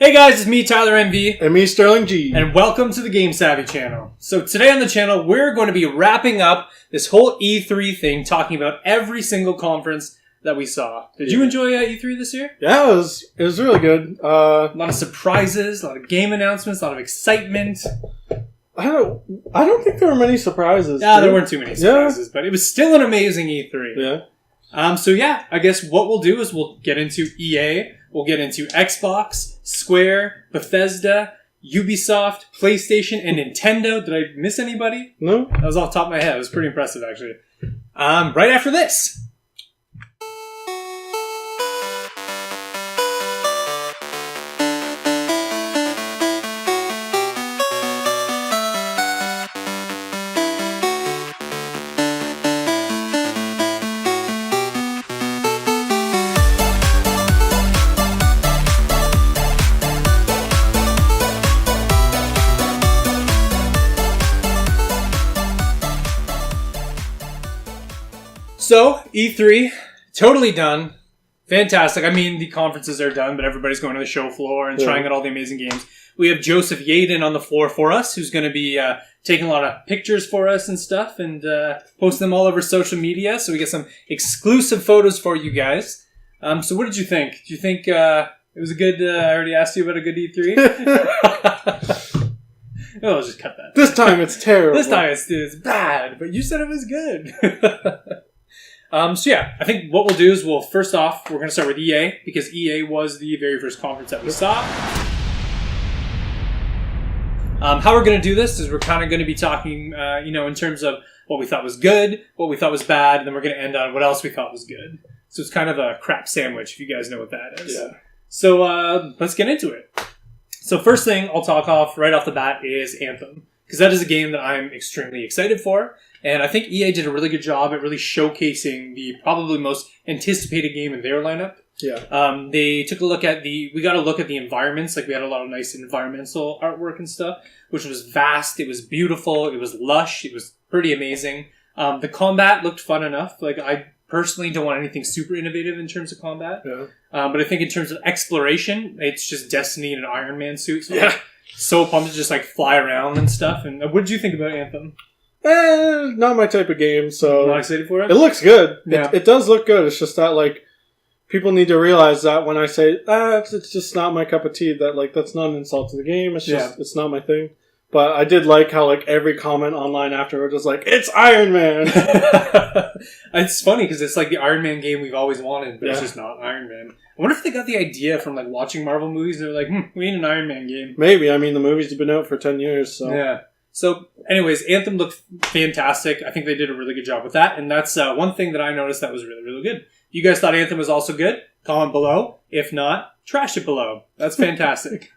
Hey guys, it's me, Tyler MV. And me, Sterling G. And welcome to the Game Savvy channel. So today on the channel, we're going to be wrapping up this whole E3 thing, talking about every single conference that we saw. Did you enjoy E3 this year? Yeah, it was really good. A lot of surprises, a lot of game announcements, a lot of excitement. I don't think there were many surprises. Yeah, there weren't too many surprises, but it was still an amazing E3. Yeah. So yeah, I guess what we'll do is we'll get into EA, we'll get into Xbox, Square, Bethesda, Ubisoft, PlayStation, and Nintendo. Did I miss anybody? No. That was off the top of my head. It was pretty impressive, actually. Right after this. So, E3, totally done. Fantastic. I mean, the conferences are done, but everybody's going to the show floor and trying out all the amazing games. We have Joseph Yaden on the floor for us, who's going to be taking a lot of pictures for us and stuff and posting them all over social media, so we get some exclusive photos for you guys. So what did you think? Do you think it was a good... I already asked you about a good E3? Oh, I'll just cut that. This time it's terrible. This time it's bad, but you said it was good. So yeah, I think what we'll do is first off, we're going to start with EA, because EA was the very first conference that we saw. How we're going to do this is we're kind of going to be talking, in terms of what we thought was good, what we thought was bad, and then we're going to end on what else we thought was good. So it's kind of a crap sandwich, if you guys know what that is. Yeah. So let's get into it. So first thing I'll talk off right off the bat is Anthem, because that is a game that I'm extremely excited for. And I think EA did a really good job at really showcasing the probably most anticipated game in their lineup. Yeah. They took a look at we got a look at the environments. Like, we had a lot of nice environmental artwork and stuff, which was vast. It was beautiful. It was lush. It was pretty amazing. The combat looked fun enough. Like, I personally don't want anything super innovative in terms of combat. Yeah. But I think in terms of exploration, it's just Destiny in an Iron Man suit. So yeah. I'm so pumped to just like fly around and stuff. And what did you think about Anthem? Not my type of game, so... Not excited for it? It looks good. Yeah. It does look good. It's just that, like, people need to realize that when I say, it's just not my cup of tea, that, like, that's not an insult to the game. It's just, it's not my thing. But I did like how, like, every comment online afterwards was like, it's Iron Man! It's funny, because it's like the Iron Man game we've always wanted, but it's just not Iron Man. I wonder if they got the idea from, like, watching Marvel movies, and they're like, we need an Iron Man game. Maybe. I mean, the movies have been out for 10 years, so... Yeah. So, anyways, Anthem looked fantastic. I think they did a really good job with that, and that's one thing that I noticed that was really, really good. You guys thought Anthem was also good? Comment below. If not, trash it below. That's fantastic.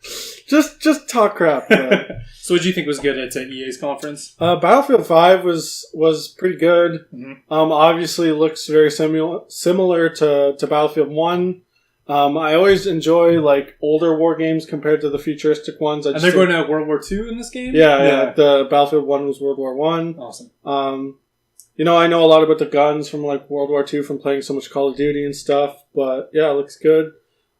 just talk crap. So what did you think was good at EA's conference? Battlefield 5 was pretty good. Mm-hmm. Obviously looks very similar to Battlefield 1. I always enjoy, like, older war games compared to the futuristic ones. And they're going to World War II in this game? Yeah. The Battlefield 1 was World War 1. Awesome. I know a lot about the guns from, like, World War II from playing so much Call of Duty and stuff. But, yeah, it looks good.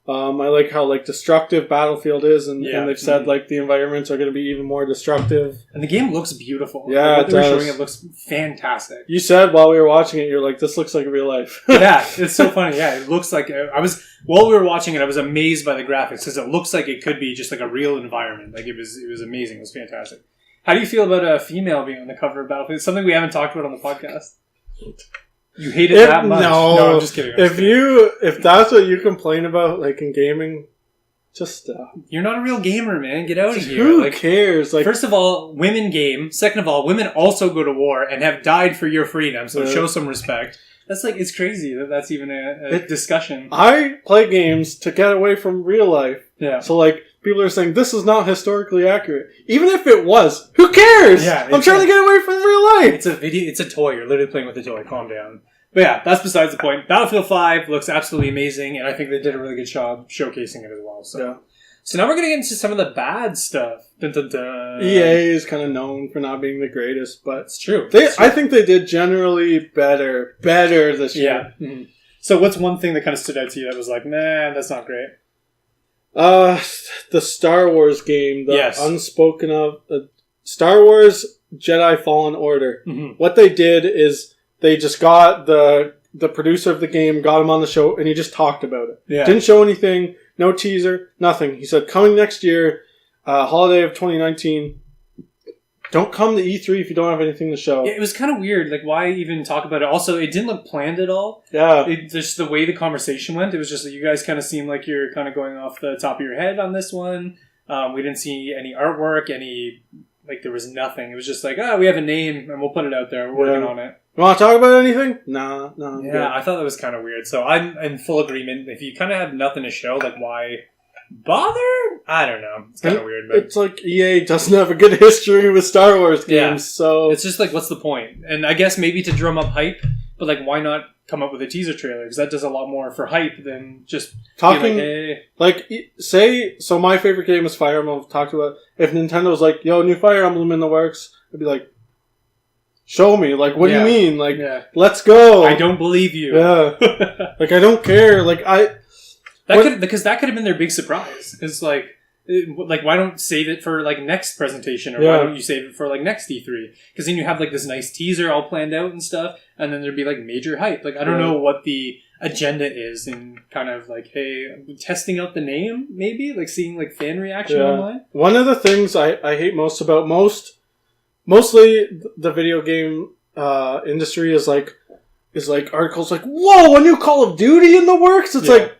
I like how, like, destructive Battlefield is, and they've said, like, the environments are going to be even more destructive. And the game looks beautiful. Yeah, what they were showing, it looks fantastic. You said while we were watching it, you're like, this looks like real life. Yeah, it's so funny. Yeah, it looks like... While we were watching it, I was amazed by the graphics, because it looks like it could be just, like, a real environment. Like, it was amazing. It was fantastic. How do you feel about a female being on the cover of Battlefield? It's something we haven't talked about on the podcast. You hate it that much? No, I'm just kidding. If that's what you complain about, like, in gaming, just stop. You're not a real gamer, man. Get out of here. Who cares? Like, first of all, women game. Second of all, women also go to war and have died for your freedom, so show some respect. That's like, it's crazy that that's even a discussion. I play games to get away from real life. Yeah. So, like, people are saying, this is not historically accurate. Even if it was, who cares? Yeah, I'm trying to get away from real life. It's a video. It's a toy. You're literally playing with a toy. Calm down. But yeah, that's besides the point. Battlefield 5 looks absolutely amazing, and I think they did a really good job showcasing it as well. So now we're going to get into some of the bad stuff. Dun, dun, dun. EA is kind of known for not being the greatest, but it's true. I think they did generally better this year. Yeah. Mm-hmm. So what's one thing that kind of stood out to you that was like, man, that's not great? The Star Wars game, the Yes. unspoken of Star Wars Jedi Fallen Order. Mm-hmm. What they did is they just got the producer of the game, got him on the show, and he just talked about it. Yeah. Didn't show anything, no teaser, nothing. He said, coming next year, holiday of 2019. Don't come to E3 if you don't have anything to show. Yeah, it was kind of weird. Like, why even talk about it? Also, it didn't look planned at all. Yeah. Just the way the conversation went, it was just that you guys kind of seemed like you're kind of going off the top of your head on this one. We didn't see any artwork, there was nothing. It was just like, we have a name and we'll put it out there. We're working on it. You want to talk about anything? No. Yeah, good. I thought that was kind of weird. So I'm in full agreement. If you kind of have nothing to show, like, why bother? I don't know. It's kind of weird. But it's like EA doesn't have a good history with Star Wars games, so... It's just like, what's the point? And I guess maybe to drum up hype, but like, why not come up with a teaser trailer? Because that does a lot more for hype than just talking. Like, hey. So my favorite game is Fire Emblem. I've talked about. If Nintendo's like, yo, new Fire Emblem in the works, I'd be like, show me. Like, what do you mean? Like, let's go. I don't believe you. Yeah. Like, I don't care. Like, because that could have been their big surprise. It's like, why don't save it for like next presentation, or why don't you save it for like next E3? Because then you have like this nice teaser all planned out and stuff, and then there'd be like major hype. Like, I don't know what the agenda is, and kind of like, hey, testing out the name, maybe like seeing like fan reaction online. One of the things I hate most about mostly the video game industry is like articles like, whoa, a new Call of Duty in the works. It's like,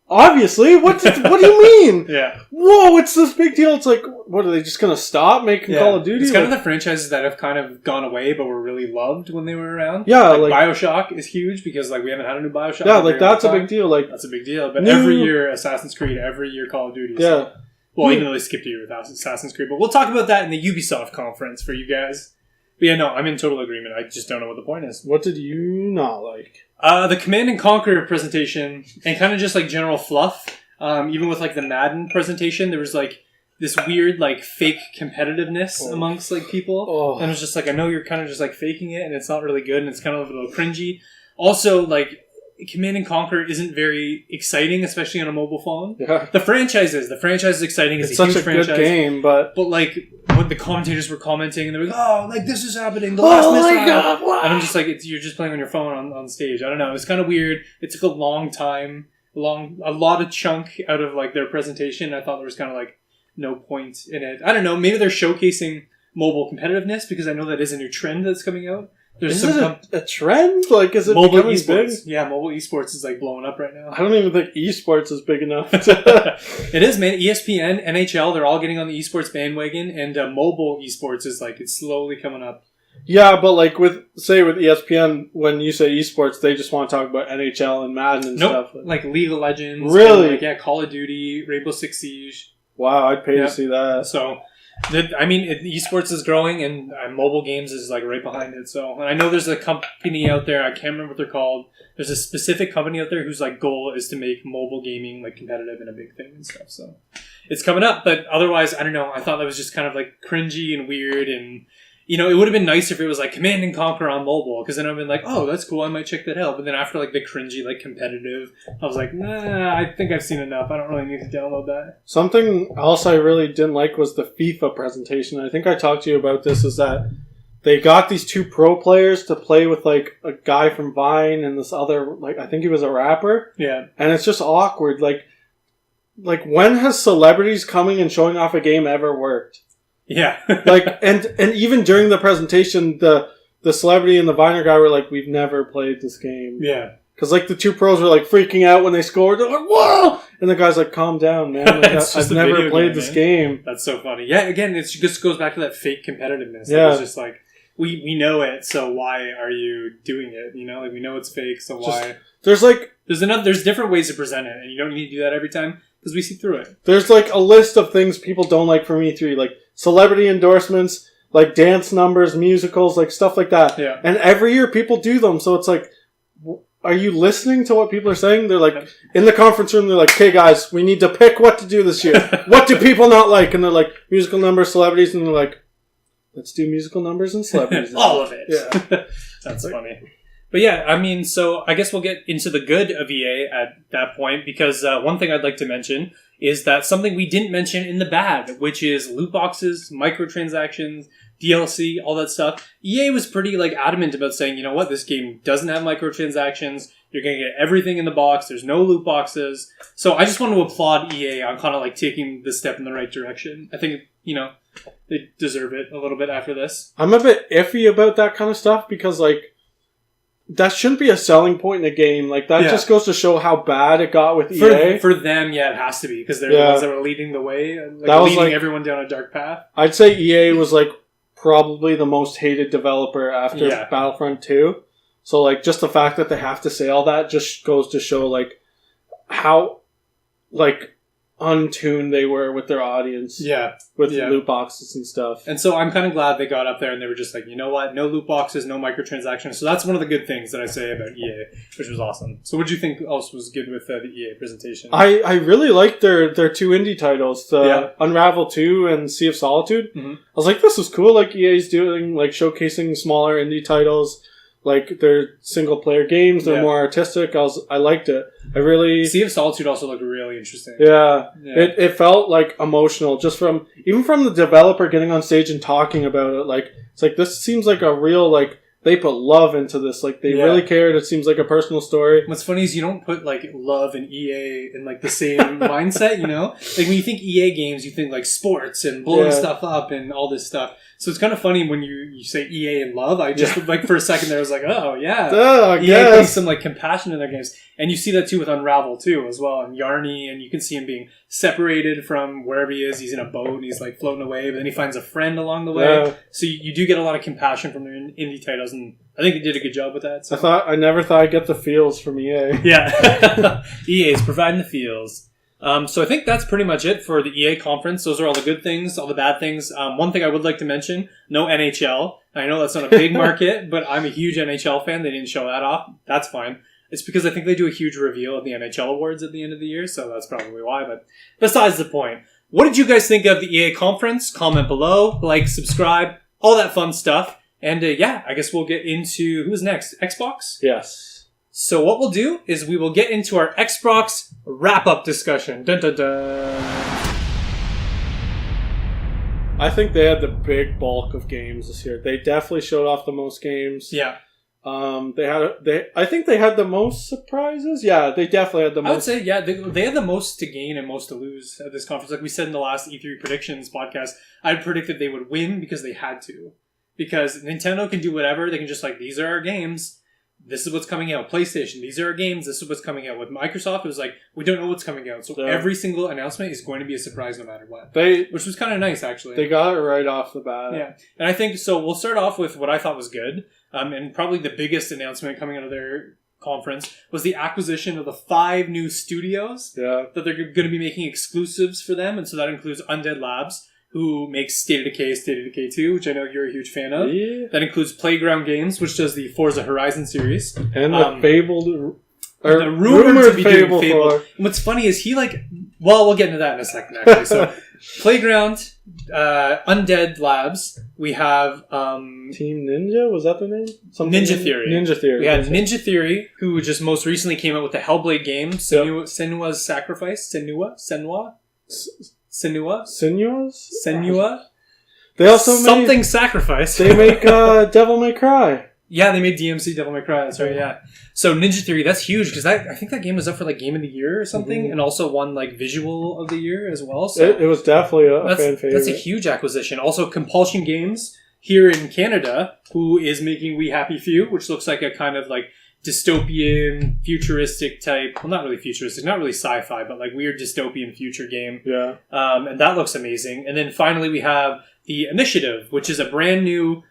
obviously, what do you mean? Yeah. Whoa, it's this big deal. It's like, what, are they just going to stop making Call of Duty? It's kind of the franchises that have kind of gone away but were really loved when they were around. Yeah, like BioShock is huge because like we haven't had a new BioShock. Yeah, like that's a big deal. Like that's a big deal. But every year Assassin's Creed, every year Call of Duty. So. Well, even though they skipped a year with Assassin's Creed. But we'll talk about that in the Ubisoft conference for you guys. But yeah, no, I'm in total agreement. I just don't know what the point is. What did you not like? The Command & Conquer presentation and kind of just like general fluff. Even with like the Madden presentation, there was like this weird like fake competitiveness amongst like people. And it was just like, I know you're kind of just like faking it and it's not really good and it's kind of a little cringy. Also, like, Command & Conquer isn't very exciting, especially on a mobile phone. Yeah. The franchise is exciting. It's a huge franchise. Good game, but like when the commentators were commenting and they were like, "Oh, like this is happening." The last missile. God, what? And I'm just like, you're just playing on your phone on stage. I don't know. It's kind of weird. It took a long time, a lot of chunk out of like their presentation. I thought there was kind of like no point in it. I don't know. Maybe they're showcasing mobile competitiveness because I know that is a new trend that's coming out. Is it a trend? Like, is it mobile becoming esports? Big? Yeah, mobile esports is like blowing up right now. I don't even think esports is big enough. It is, man. ESPN, NHL, they're all getting on the esports bandwagon, and mobile esports is like, it's slowly coming up. Yeah, but like with ESPN, when you say esports, they just want to talk about NHL and Madden and stuff. Like League of Legends. Really? Like, Call of Duty, Rainbow Six Siege. Wow, I'd pay to see that. So, esports is growing, and mobile games is like right behind it. So, and I know there's a company out there, I can't remember what they're called. There's a specific company out there whose like goal is to make mobile gaming like competitive and a big thing and stuff. So, it's coming up, but otherwise, I don't know. I thought that was just kind of like cringy and weird, and it would have been nice if it was like Command & Conquer on mobile, because then I've been like, oh, that's cool, I might check that out. But then after like the cringy, like competitive, I was like, nah, I think I've seen enough. I don't really need to download that. Something else I really didn't like was the FIFA presentation. I think I talked to you about this, is that they got these two pro players to play with like a guy from Vine and this other, like, I think he was a rapper. Yeah. And it's just awkward. Like when has celebrities coming and showing off a game ever worked? Yeah. and even during the presentation, the celebrity and the Viner guy were like, we've never played this game. Yeah. Because like the two pros were like freaking out when they scored. They're like, whoa! And the guy's like, calm down, man. Like, I've never played this game. That's so funny. Yeah, again, it just goes back to that fake competitiveness. Yeah. It's just like, we know it, so why are you doing it? Like, we know it's fake, so why? There's different ways to present it, and you don't need to do that every time, because we see through it. There's like a list of things people don't like from E3, like celebrity endorsements, like dance numbers, musicals, like stuff like that. Yeah. And every year people do them, so it's like, are you listening to what people are saying? They're like, in the conference room, they're like, okay guys, we need to pick what to do this year. What do people not like? And they're like, musical numbers, celebrities, and they're like, let's do musical numbers and celebrities. All of it. Yeah. That's funny. But yeah, I mean, so I guess we'll get into the good of EA at that point, because one thing I'd like to mention is that something we didn't mention in the bad, which is loot boxes, microtransactions, DLC, all that stuff. EA was pretty adamant about saying, you know what, this game doesn't have microtransactions. You're going to get everything in the box. There's no loot boxes. So I just want to applaud EA on kind of taking the step in the right direction. I think, they deserve it a little bit after this. I'm a bit iffy about that kind of stuff because that shouldn't be a selling point in a game. That just goes to show how bad it got with EA. For them, yeah, it has to be, because they're the ones that were leading the way, leading everyone down a dark path. I'd say EA was probably the most hated developer after Battlefront 2. So just the fact that they have to say all that just goes to show how untuned they were with their audience. Yeah. With loot boxes and stuff. And so I'm kind of glad they got up there and they were just you know what? No loot boxes, no microtransactions. So that's one of the good things that I say about EA, which was awesome. So what do you think else was good with the EA presentation? I really liked their two indie titles, Unravel 2 and Sea of Solitude. Mm-hmm. I was this is cool. EA's doing, showcasing smaller indie titles. They're single player games. They're more artistic. I liked it. Sea of Solitude also looked really interesting. Yeah. It felt emotional just from the developer getting on stage and talking about it. It's this seems like a real they put love into this. They really cared. It seems like a personal story. What's funny is you don't put love and EA in the same mindset. When you think EA games, you think sports and blowing stuff up and all this stuff. So it's kind of funny when you say EA and love. I just for a second there I was oh yeah, EA puts some compassion in their games, and you see that too with Unravel too as well, and Yarny, and you can see him being separated from wherever he is. He's in a boat and he's floating away, but then he finds a friend along the way. Yeah. So you do get a lot of compassion from their indie titles, and I think they did a good job with that. So. I never thought I'd get the feels from EA. Yeah, EA is providing the feels. So I think that's pretty much it for the EA conference. Those are all the good things, all the bad things. One thing I would like to mention, no NHL. I know that's not a big market, but I'm a huge NHL fan. They didn't show that off. That's fine. It's because I think they do a huge reveal of the NHL awards at the end of the year, so that's probably why. But besides the point, what did you guys think of the EA conference? Comment below, subscribe, all that fun stuff. And I guess we'll get into who's next? Xbox? Yes. So what we'll do is we will get into our Xbox wrap-up discussion. Dun, dun, dun. I think they had the big bulk of games this year. They definitely showed off the most games. Yeah. I think they had the most surprises. Yeah, they definitely had the most. I would say, they had the most to gain and most to lose at this conference. Like we said in the last E3 predictions podcast, I predicted they would win because they had to. Because Nintendo can do whatever. They can just these are our games. This is what's coming out. PlayStation, these are our games. This is what's coming out. With Microsoft, it was we don't know what's coming out. So every single announcement is going to be a surprise no matter what. Which was kind of nice, actually. They got it right off the bat. Yeah. And I think, so we'll start off with what I thought was good. And probably the biggest announcement coming out of their conference was the acquisition of the 5 new studios that they're going to be making exclusives for them. And so that includes Undead Labs, who makes State of Decay 2, which I know you're a huge fan of. Yeah. That includes Playground Games, which does the Forza Horizon series. And the fabled... the rumored to be doing Fable. And what's funny is he we'll get into that in a second, actually. So, Playground, Undead Labs, we have... Team Ninja? Was that the name? Ninja Theory. We had Ninja Theory, who just most recently came out with the HELLBLADE game, Senua's Sacrifice. Senua? They also Something Sacrifice. They make Devil May Cry. Yeah, they made DMC Devil May Cry. That's right, yeah. So Ninja Theory, that's huge, because I think that game was up for Game of the Year or something, and also won Visual of the Year as well. So it was definitely a fan favorite. That's a huge acquisition. Also, Compulsion Games here in Canada, who is making We Happy Few, which looks like a kind of dystopian, futuristic type, well, not really futuristic, not really sci-fi, but weird dystopian future game. Yeah. And that looks amazing. And then finally we have The Initiative, which is a brand new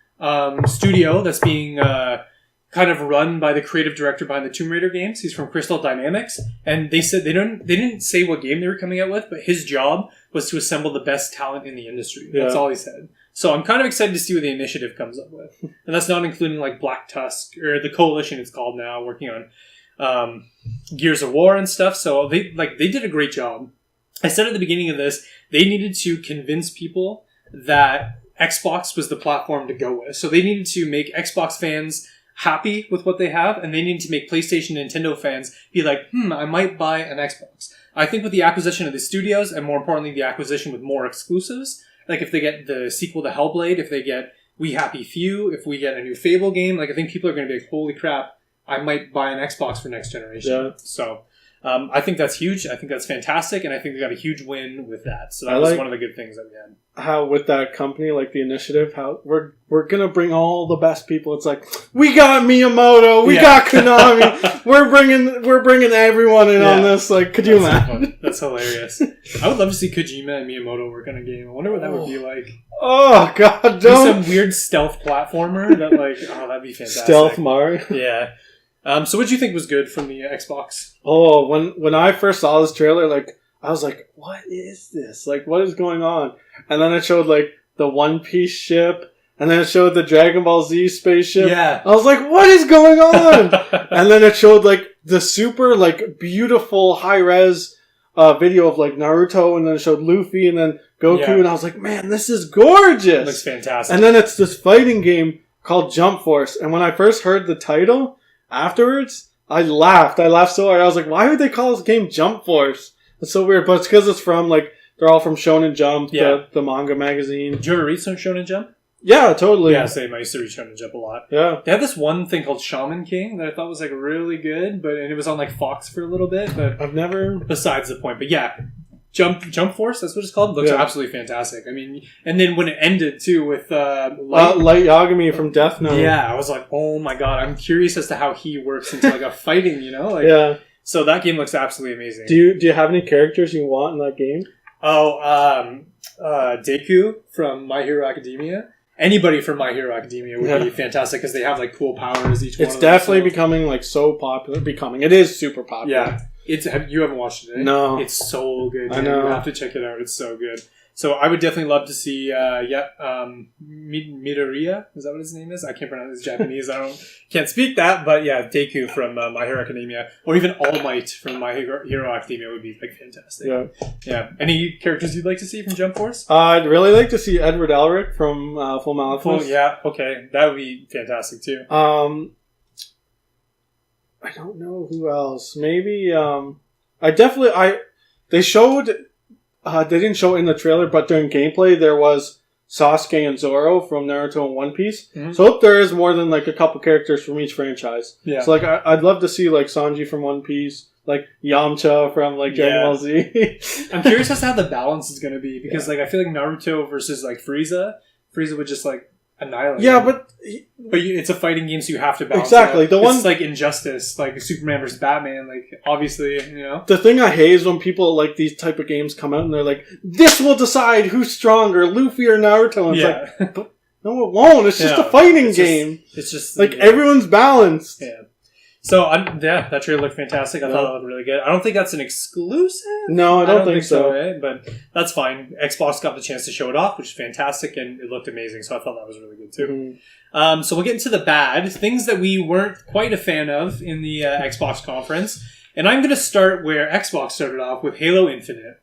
studio that's being kind of run by the creative director behind the Tomb Raider games. He's from Crystal Dynamics. And they said they didn't say what game they were coming out with, but his job was to assemble the best talent in the industry. That's all he said. So I'm kind of excited to see what The Initiative comes up with. And that's not including Black Tusk, or the Coalition it's called now, working on Gears of War and stuff. So they did a great job. I said at the beginning of this, they needed to convince people that Xbox was the platform to go with. So they needed to make Xbox fans happy with what they have, and they need to make PlayStation and Nintendo fans be like, I might buy an Xbox. I think with the acquisition of the studios, and more importantly, the acquisition with more exclusives, like if they get the sequel to Hellblade, if they get We Happy Few, if we get a new Fable game, like I think people are going to be like, holy crap, I might buy an Xbox for next generation. Yeah. So I think that's huge. I think that's fantastic, and I think they got a huge win with that. So that was one of the good things that we had. How with that company, like the initiative, how we're gonna bring all the best people. It's like we got Miyamoto, we got Konami, we're bringing everyone in on this. Like, could you imagine? That's hilarious. I would love to see Kojima and Miyamoto work on a game. I wonder what that would be like. Oh God, don't do some weird stealth platformer that that'd be fantastic. Stealth Mario. Yeah. So what do you think was good from the Xbox? Oh, when I first saw this trailer, like I was like, what is this? Like, what is going on? And then it showed like the One Piece ship, and then it showed the Dragon Ball Z spaceship. Yeah. I was like, what is going on? And then it showed like the super like beautiful high res video of like Naruto, and then it showed Luffy and then Goku, and I was like, man, this is gorgeous. It looks fantastic. And then it's this fighting game called Jump Force, and when I first heard the title afterwards, I laughed so hard. I was like, why would they call this game Jump Force? It's so weird, but it's because it's from like they're all from Shonen Jump, the manga magazine. Did you ever read some Shonen Jump? Yeah, totally. Yeah, same. I used to read Shonen Jump a lot. Yeah. They had this one thing called Shaman King that I thought was like really good, and it was on like Fox for a little bit, but I've never. Besides the point, but yeah. Jump Force, that's what it's called. It looks absolutely fantastic. I mean, and then when it ended too with Light Yagami from Death Note. Yeah, I was like, oh my god, I'm curious as to how he works into like a fighting, like yeah. So that game looks absolutely amazing. Do you have any characters you want in that game? Oh, Deku from My Hero Academia. Anybody from My Hero Academia would be fantastic because they have like cool powers. Each one. It's definitely becoming like so popular. It is super popular. Yeah. You haven't watched it, eh? No. It's so good. I know. You have to check it out. It's so good. So I would definitely love to see, Midoriya. Is that what his name is? I can't pronounce it. It's Japanese. Can't speak that. But yeah, Deku from My Hero Academia, or even All Might from My Hero Academia would be like fantastic. Yeah. Yeah. Any characters you'd like to see from Jump Force? I'd really like to see Edward Elric from Full Metal. Yeah. Okay, that would be fantastic too. I don't know who else. Maybe they showed. They didn't show it in the trailer, but during gameplay there was Sasuke and Zoro from Naruto and One Piece. Mm-hmm. So I hope there is more than like a couple characters from each franchise. Yeah. So like I'd love to see like Sanji from One Piece, like Yamcha from like Dragon Ball Z. I'm curious as to how the balance is going to be because like I feel like Naruto versus like Frieza would just like annihilate. Yeah, him. But it's a fighting game, so you have to balance. Exactly. It's like Injustice, like Superman versus Batman. Like obviously, The thing I hate is when people like these type of games come out and they're like, "This will decide who's stronger, Luffy or Naruto." And it's like, but no, it won't. It's just a fighting game. It's just like everyone's balanced. Yeah. So that trailer looked fantastic. I thought it looked really good. I don't think that's an exclusive. No, I don't think so. Right? But that's fine. Xbox got the chance to show it off, which is fantastic, and it looked amazing. So I thought that was really good too. Mm-hmm. So we'll get into the bad things that we weren't quite a fan of in the Xbox conference, and I'm going to start where Xbox started off with Halo Infinite.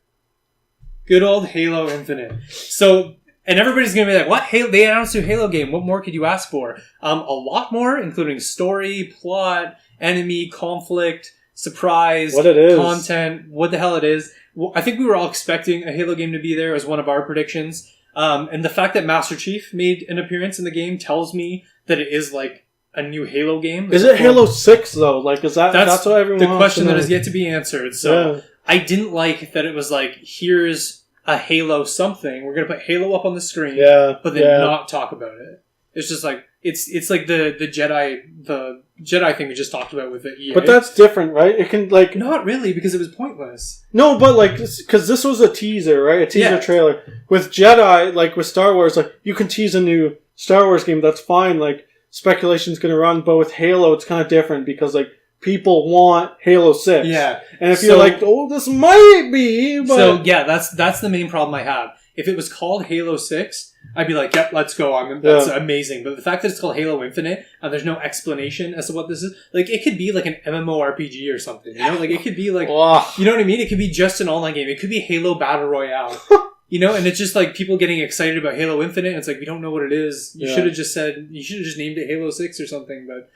Good old Halo Infinite. So. And everybody's going to be like, what? They announced a Halo game. What more could you ask for? A lot more, including story, plot, enemy, conflict, surprise, what it is. Content, what the hell it is. Well, I think we were all expecting a Halo game to be there as one of our predictions. And the fact that Master Chief made an appearance in the game tells me that it is like a new Halo game. Is it Halo 6 though? Like, that's what everyone the wants question to know. That is yet to be answered. So I didn't like that it was like, here's a Halo something. We're going to put Halo up on the screen, but then not talk about it. It's just like, it's like the Jedi thing we just talked about with the EA. But that's different, right? It can like... Not really, because it was pointless. No, but like, because this was a teaser, right? A teaser trailer. With Jedi, like with Star Wars, like you can tease a new Star Wars game, that's fine. Like, speculation's going to run, but with Halo, it's kind of different because like, people want Halo 6. Yeah. And if you're like, oh, this might be, but... So, yeah, that's the main problem I have. If it was called Halo 6, I'd be like, yep, let's go. That's amazing. But the fact that it's called Halo Infinite, and there's no explanation as to what this is, like, it could be like an MMORPG or something, Like, it could be like, you know what I mean? It could be just an online game. It could be Halo Battle Royale. You know, and it's just like people getting excited about Halo Infinite. And it's like, we don't know what it is. You should have just named it Halo 6 or something. But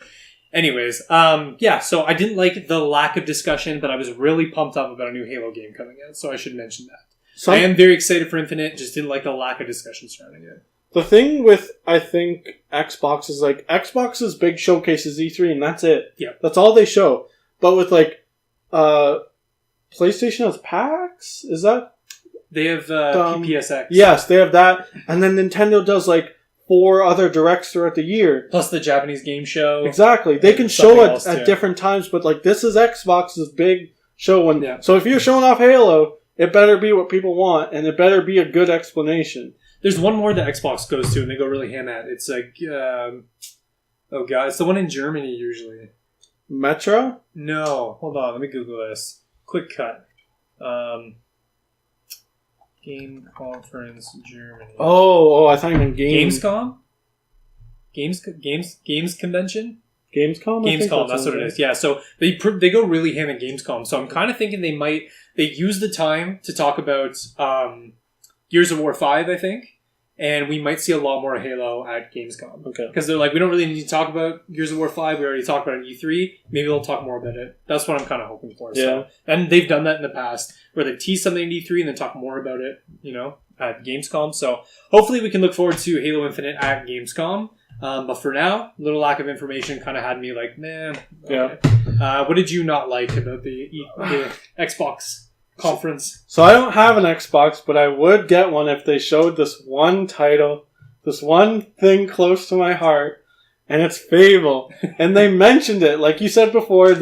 anyways, so I didn't like the lack of discussion, but I was really pumped up about a new Halo game coming out. So I should mention that. So I am very excited for Infinite, just didn't like the lack of discussion surrounding it. The thing with, I think, Xbox is like, Xbox's big showcase is E3 and that's it. Yeah. That's all they show. But with like, PlayStation has PAX? Is that? They have PPSX. Yes, they have that. And then Nintendo does like 4 other directs throughout the year. Plus the Japanese game show. Exactly. They can show it at different times, but like this is Xbox's big show. So if you're showing off Halo, it better be what people want, and it better be a good explanation. There's one more that Xbox goes to, and they go really ham at. It's like, it's the one in Germany usually. Metro? No. Hold on, let me Google this. Quick cut. Game Conference Germany. Oh, I thought you meant Gamescom? Games Convention? Gamescom, that's what it is. Yeah, so they go really ham at Gamescom. So I'm kind of thinking they use the time to talk about Gears of War 5, I think. And we might see a lot more Halo at Gamescom. Okay. Because they're like, we don't really need to talk about Gears of War 5. We already talked about it at E3. Maybe they'll talk more about it. That's what I'm kind of hoping for. Yeah. So. And they've done that in the past, where they tease something at E3 and then talk more about it, at Gamescom. So hopefully we can look forward to Halo Infinite at Gamescom. But for now, a little lack of information kind of had me like, man. Okay. Yeah. What did you not like about the Xbox conference? So I don't have an Xbox, but I would get one if they showed this one title, this one thing close to my heart, and it's Fable. And they mentioned it, like you said before.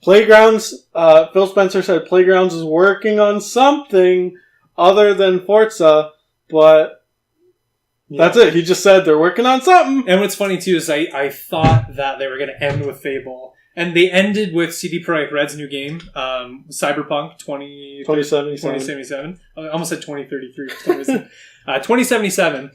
Playgrounds. Phil Spencer said Playgrounds is working on something other than Forza, but that's it. He just said they're working on something. And what's funny too is I thought that they were going to end with Fable. And they ended with CD Projekt Red's new game, Cyberpunk 2077. I almost said 2033 for some reason. 2077,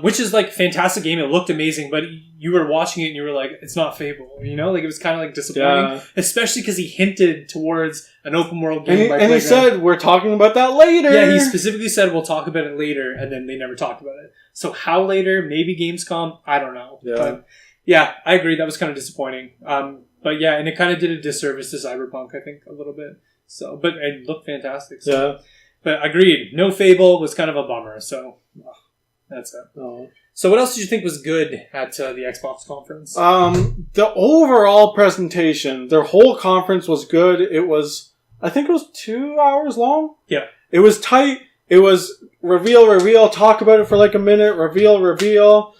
which is like a fantastic game. It looked amazing, but you were watching it and you were like, it's not Fable. Like it was kind of like disappointing, especially because he hinted towards an open world game. And he said, we're talking about that later. Yeah, he specifically said, we'll talk about it later, and then they never talked about it. So how later? Maybe Gamescom? I don't know. Yeah. But yeah, I agree. That was kind of disappointing. But yeah, and it kind of did a disservice to Cyberpunk, I think, a little bit. So, but it looked fantastic. So. Yeah. But agreed. No Fable was kind of a bummer. So, that's it. Oh. So what else did you think was good at the Xbox conference? The overall presentation, their whole conference was good. I think it was 2 hours long. Yeah. It was tight. It was reveal, talk about it for like a minute, reveal,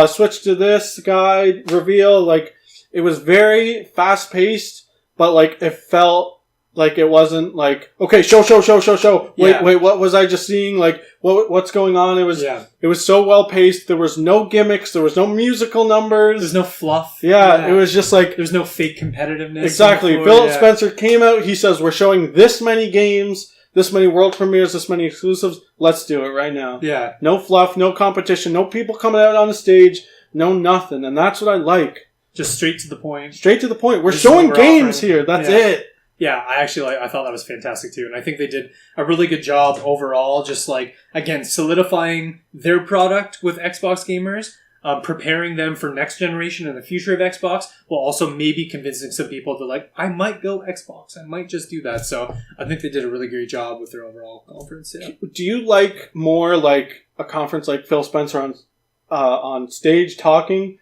switch to this guy, reveal, like, it was very fast-paced, but, like, it felt like it wasn't, like, okay, show. Wait, what was I just seeing? Like, what's going on? It was so well-paced. There was no gimmicks. There was no musical numbers. There's no fluff. Yeah, it was just, like... There's no fake competitiveness. Exactly. Phil Spencer came out. He says, we're showing this many games, this many world premieres, this many exclusives. Let's do it right now. Yeah. No fluff, no competition, no people coming out on the stage, no nothing. And that's what I like. Just straight to the point. We're showing games here. That's it. Yeah, I thought that was fantastic too. And I think they did a really good job overall, just like, again, solidifying their product with Xbox gamers, preparing them for next generation and the future of Xbox, while also maybe convincing some people to like, I might go Xbox. I might just do that. So I think they did a really great job with their overall conference. Yeah. Do you like more like a conference like Phil Spencer on stage talking?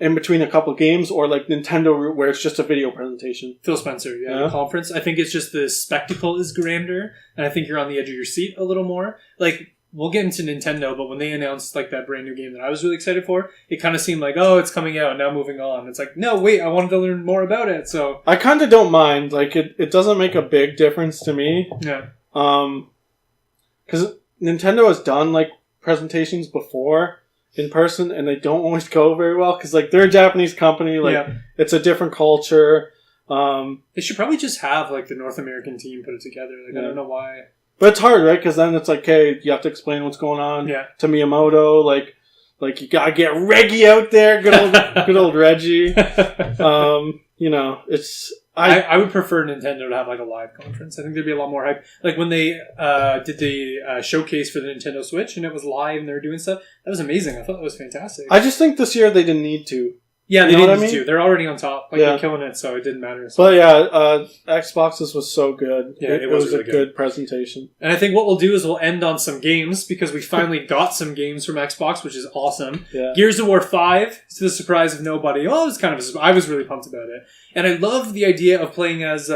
In between a couple of games, or like Nintendo where it's just a video presentation? Phil Spencer, the conference. I think it's just the spectacle is grander, and I think you're on the edge of your seat a little more. Like, we'll get into Nintendo, but when they announced like that brand new game that I was really excited for, it kind of seemed like, oh, it's coming out, now moving on. It's like, no, wait, I wanted to learn more about it. So I kind of don't mind. Like, it doesn't make a big difference to me. Yeah. Because Nintendo has done like presentations before in person, and they don't always go very well because like they're a Japanese company, like it's a different culture. They should probably just have like the North American team put it together. Like I don't know why, but it's hard, right? Because then it's like, hey, you have to explain what's going on to Miyamoto. Like you gotta get Reggie out there, good old Reggie. it's... I would prefer Nintendo to have like a live conference. I think there'd be a lot more hype. Like when they did the showcase for the Nintendo Switch and it was live and they were doing stuff. That was amazing. I thought that was fantastic. I just think this year they didn't need to. Yeah, they didn't need to. They're already on top. Like they're killing it, so it didn't matter. So. But yeah, Xbox's was so good. Yeah, it was really a good presentation. And I think what we'll do is we'll end on some games because we finally got some games from Xbox, which is awesome. Yeah. Gears of War 5, to the surprise of nobody. Well, it was kind of I was really pumped about it. And I love the idea of playing as...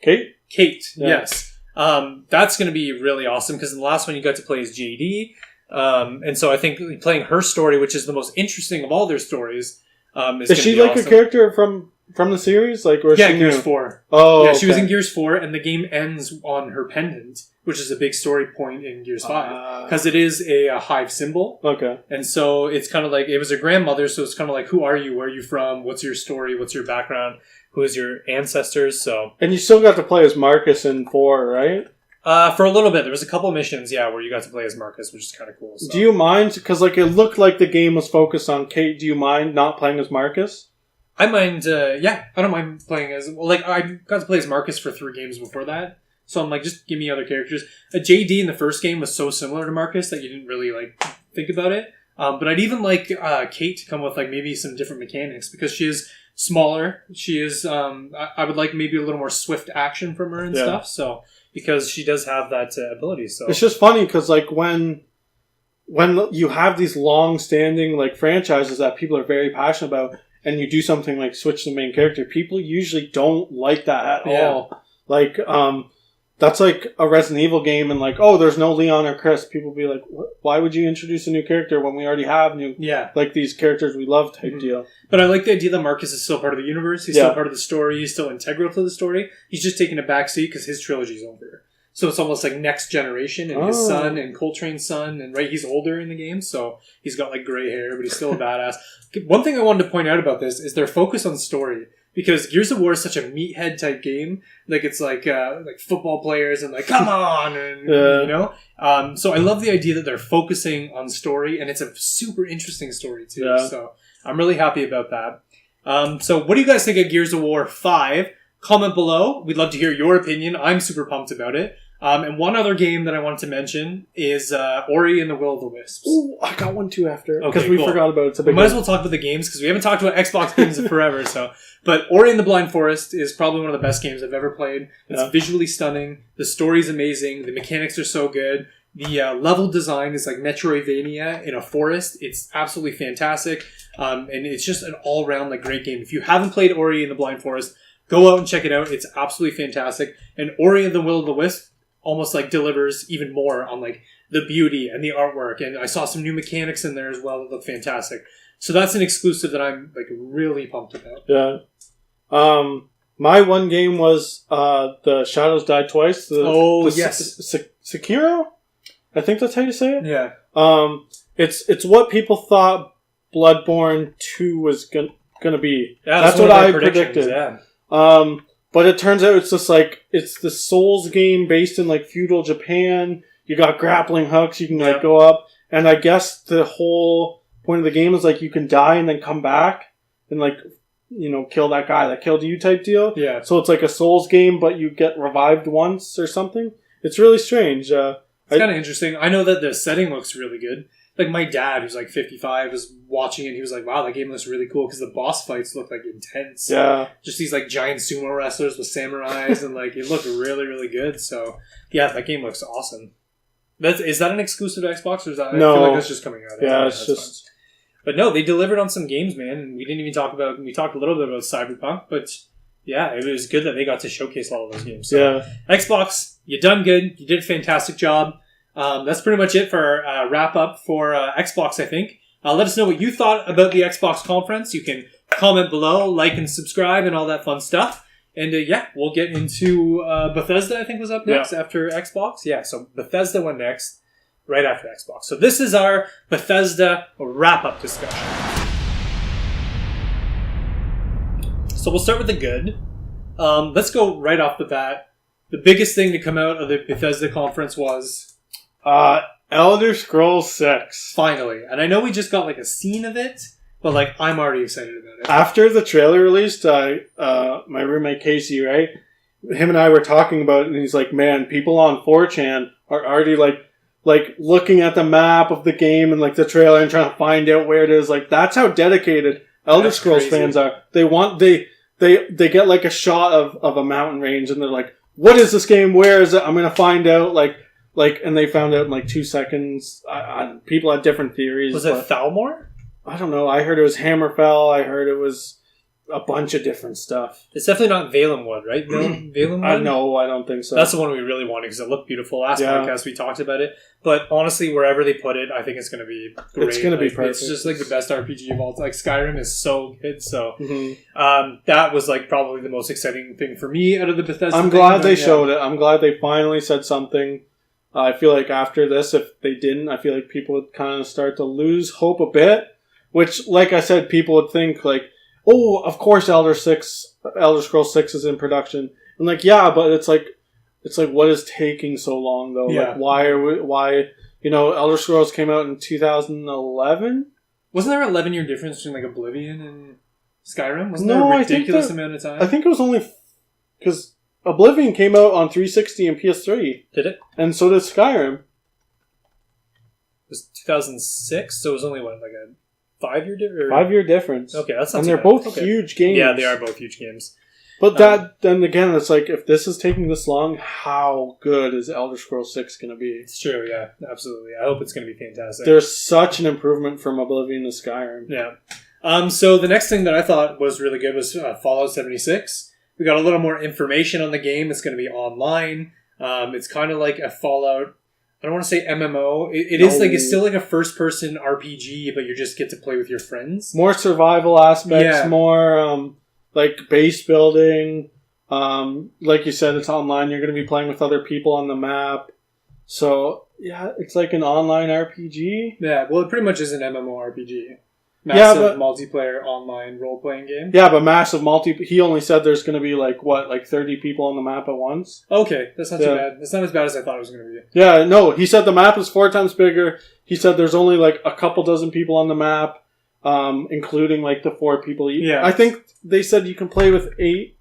Kate? Kate, yes. That's going to be really awesome because in the last one you got to play as JD. And so I think playing her story, which is the most interesting of all their stories... is she like awesome. A character from the series? Like, or Gears 4. Oh, yeah, she was in Gears 4, and the game ends on her pendant, which is a big story point in Gears 5 because it is a hive symbol. Okay, and so it's kind of like it was her grandmother, so it's kind of like, who are you? Where are you from? What's your story? What's your background? Who is your ancestors? So, and you still got to play as Marcus in 4, right? For a little bit. There was a couple of missions, where you got to play as Marcus, which is kind of cool. So. Do you mind? Because like it looked like the game was focused on Kate. Do you mind not playing as Marcus? I mind, I don't mind playing as... Well, like, I got to play as Marcus for 3 games before that. So I'm like, just give me other characters. JD in the first game was so similar to Marcus that you didn't really, like, think about it. But I'd even like Kate to come with, like, maybe some different mechanics because she is smaller. She is... I would like maybe a little more swift action from her and stuff, so... Because she does have that ability, so... It's just funny, because, like, when you have these long-standing, like, franchises that people are very passionate about, and you do something like switch the main character, people usually don't like that at all. Like, that's like a Resident Evil game, and like, oh, there's no Leon or Chris. People be like, why would you introduce a new character when we already have like, these characters we love type deal. But I like the idea that Marcus is still part of the universe. He's still part of the story. He's still integral to the story. He's just taking a backseat because his trilogy's over. So it's almost like next generation, and his son, and Coltrane's son, and he's older in the game, so he's got like gray hair, but he's still a badass. One thing I wanted to point out about this is their focus on story, because Gears of War is such a meathead type game. Like it's like football players and like come on, and so I love the idea that they're focusing on story, and it's a super interesting story too. Yeah. So I'm really happy about that. So what do you guys think of Gears of War 5? Comment below. We'd love to hear your opinion. I'm super pumped about it. And one other game that I wanted to mention is Ori and the Will of the Wisps. Ooh, I got one too after. Because we forgot about it. We might as well talk about the games because we haven't talked about Xbox games in forever. But Ori and the Blind Forest is probably one of the best games I've ever played. It's visually stunning. The story's amazing. The mechanics are so good. The level design is like Metroidvania in a forest. It's absolutely fantastic. And it's just an all-around like great game. If you haven't played Ori and the Blind Forest, go out and check it out. It's absolutely fantastic. And Ori and the Will of the Wisp almost like delivers even more on like the beauty and the artwork. And I saw some new mechanics in there as well that look fantastic. So that's an exclusive that I'm like really pumped about. Yeah. My one game was the Shadows Die Twice. Sekiro? I think that's how you say it. Yeah. It's what people thought Bloodborne 2 was gonna be. Yeah, that's what I predicted. Yeah. But it turns out it's just like, it's the Souls game based in like feudal Japan. You got grappling hooks, you can like go up. And I guess the whole point of the game is like you can die and then come back and like, kill that guy that killed you type deal. Yeah. So it's like a Souls game, but you get revived once or something. It's really strange. It's kind of interesting. I know that the setting looks really good. Like my dad, who's like 55, was watching it. He was like, "Wow, that game looks really cool," because the boss fights look like intense. Yeah, just these like giant sumo wrestlers with samurais, and like it looked really, really good. So yeah, that game looks awesome. Is that an exclusive to Xbox, or is that? No, I feel like that's just coming out. Yeah, it's just. Fun. But no, they delivered on some games, man, and we didn't even talk about. We talked a little bit about Cyberpunk, but yeah, it was good that they got to showcase all of those games. So, Xbox, you done good. You did a fantastic job. That's pretty much it for our wrap up for Xbox, I think. Let us know what you thought about the Xbox conference. You can comment below, like and subscribe, and all that fun stuff. And we'll get into Bethesda, I think, was up next after Xbox. Yeah, so Bethesda went next, right after Xbox. So this is our Bethesda wrap up discussion. So we'll start with the good. Let's go right off the bat. The biggest thing to come out of the Bethesda conference was... Elder Scrolls 6. Finally. And I know we just got like a scene of it, But like, I'm already excited about it. After the trailer released, my roommate Casey, right? Him and I were talking about it, and he's like, "Man, people on 4chan are already like looking at the map of the game and like the trailer and trying to find out where it is." Like, that's how dedicated Elder Scrolls fans are. They get like a shot of a mountain range, and they're like, "What is this game? Where is it? I'm gonna find out." And they found out in like 2 seconds. People had different theories. Was it Thalmor? I don't know. I heard it was Hammerfell. I heard it was a bunch of different stuff. It's definitely not Valenwood, right? Valenwood? No, I don't think so. That's the one we really wanted because it looked beautiful. Last podcast we talked about it. But honestly, wherever they put it, I think it's going to be great. It's going to be perfect. It's just like the best RPG of all time. Like, Skyrim is so good. So that was like probably the most exciting thing for me out of the Bethesda I'm glad they showed it. I'm glad they finally said something. I feel like after this, if they didn't, I feel like people would kind of start to lose hope a bit. Which, like I said, people would think like, "Oh, of course, Elder Scrolls 6 is in production." And like, yeah, but it's like, what is taking so long though? Yeah. Like, why? Elder Scrolls came out in 2011. Wasn't there an 11-year difference between like Oblivion and Skyrim? Wasn't there a ridiculous amount of time? I think it was only because Oblivion came out on 360 and PS3. Did it? And so did Skyrim. It was 2006, so it was only like a 5-year difference? 5-year difference. Okay, that's not and too they're bad. both huge games. Yeah, they are both huge games. But then again, it's like, if this is taking this long, how good is Elder Scrolls 6 going to be? It's true, yeah, absolutely. I hope it's going to be fantastic. There's such an improvement from Oblivion to Skyrim. Yeah. So the next thing that I thought was really good was Fallout 76. We got a little more information on the game. It's going to be online. It's kind of like a Fallout... I don't want to say MMO. It's still like a first-person RPG, but you just get to play with your friends. More survival aspects, more like base building. Like you said, it's online. You're going to be playing with other people on the map. So, yeah, it's like an online RPG. Yeah, well, it pretty much is an MMORPG. Massive multiplayer online role-playing game. Yeah, but massive he only said there's going to be like 30 people on the map at once? Okay, that's not too bad. It's not as bad as I thought it was going to be. Yeah, no, he said the map is 4 times bigger. He said there's only like a couple dozen people on the map, including like the 4 people. Yeah. I think they said you can play with 8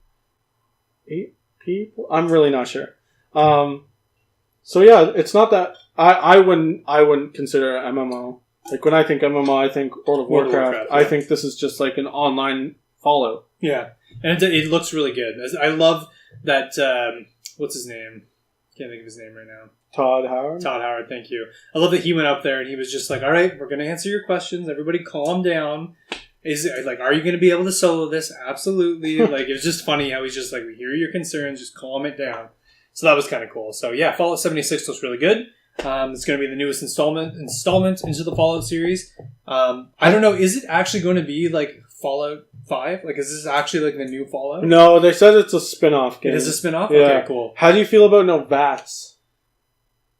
people? I'm really not sure. So yeah, it's not that... I wouldn't consider it MMO. Like, when I think MMO, I think World of Warcraft. I think this is just like an online Fallout. Yeah. And it looks really good. I love that, what's his name? Can't think of his name right now. Todd Howard? Todd Howard, thank you. I love that he went up there and he was just like, all right, we're going to answer your questions. Everybody calm down. Is it, like, are you going to be able to solo this? Absolutely. Like, it was just funny how he's just like, we hear your concerns, just calm it down. So that was kind of cool. So yeah, Fallout 76 looks really good. It's going to be the newest installment into the Fallout series. I don't know. Is it actually going to be like Fallout 5? Like, is this actually like the new Fallout? No, they said it's a spin-off game. It is a spin-off? Yeah. Okay, cool. How do you feel about no VATS?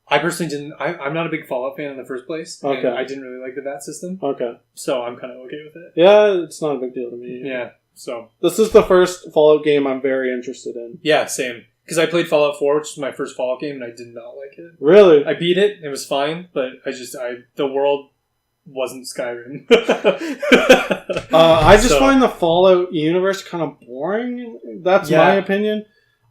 I personally didn't... I'm not a big Fallout fan in the first place. Okay. And I didn't really like the VAT system. Okay. So I'm kind of okay with it. Yeah, it's not a big deal to me. Yeah, so... This is the first Fallout game I'm very interested in. Yeah, same. Because I played Fallout 4, which was my first Fallout game, and I did not like it. Really? I beat it. It was fine, but the world wasn't Skyrim. I just find the Fallout universe kind of boring. That's my opinion.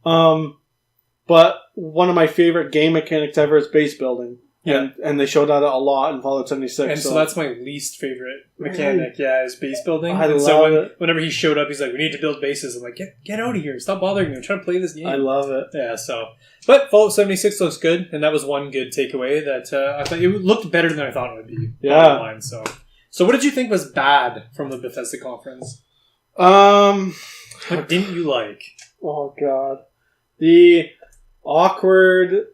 But one of my favorite game mechanics ever is base building. Yeah. And they showed that a lot in Fallout 76. And so that's my least favorite mechanic, is base building. I love it. Whenever he showed up, he's like, we need to build bases. I'm like, get out of here. Stop bothering me. I'm trying to play this game. I love it. Yeah, so... But Fallout 76 looks good, and that was one good takeaway that I thought it looked better than I thought it would be. Yeah. Online, so what did you think was bad from the Bethesda conference? What didn't you like? Oh, God. The awkward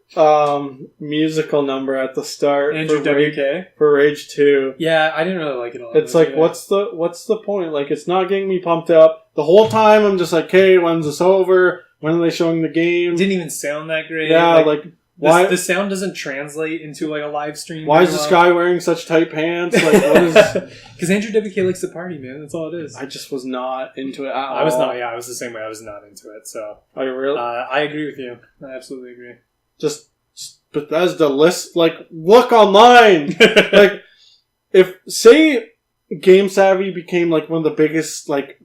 musical number at the start Andrew WK for Rage 2. Yeah, I didn't really like it all. It's like, what's the point? Like, it's not getting me pumped up. The whole time I'm just like, okay, when's this over? When are they showing the game? It didn't even sound that great. Yeah, why the sound doesn't translate into like a live stream. Why is this guy wearing such tight pants? Like, what is? Because Andrew WK likes to party, man. That's all it is. I just was not into it at all. I was not. Yeah, I was the same way. I was not into it. So I really, I agree with you. I absolutely agree. Just Bethesda list, like, look online. Like, Game Savvy became like one of the biggest like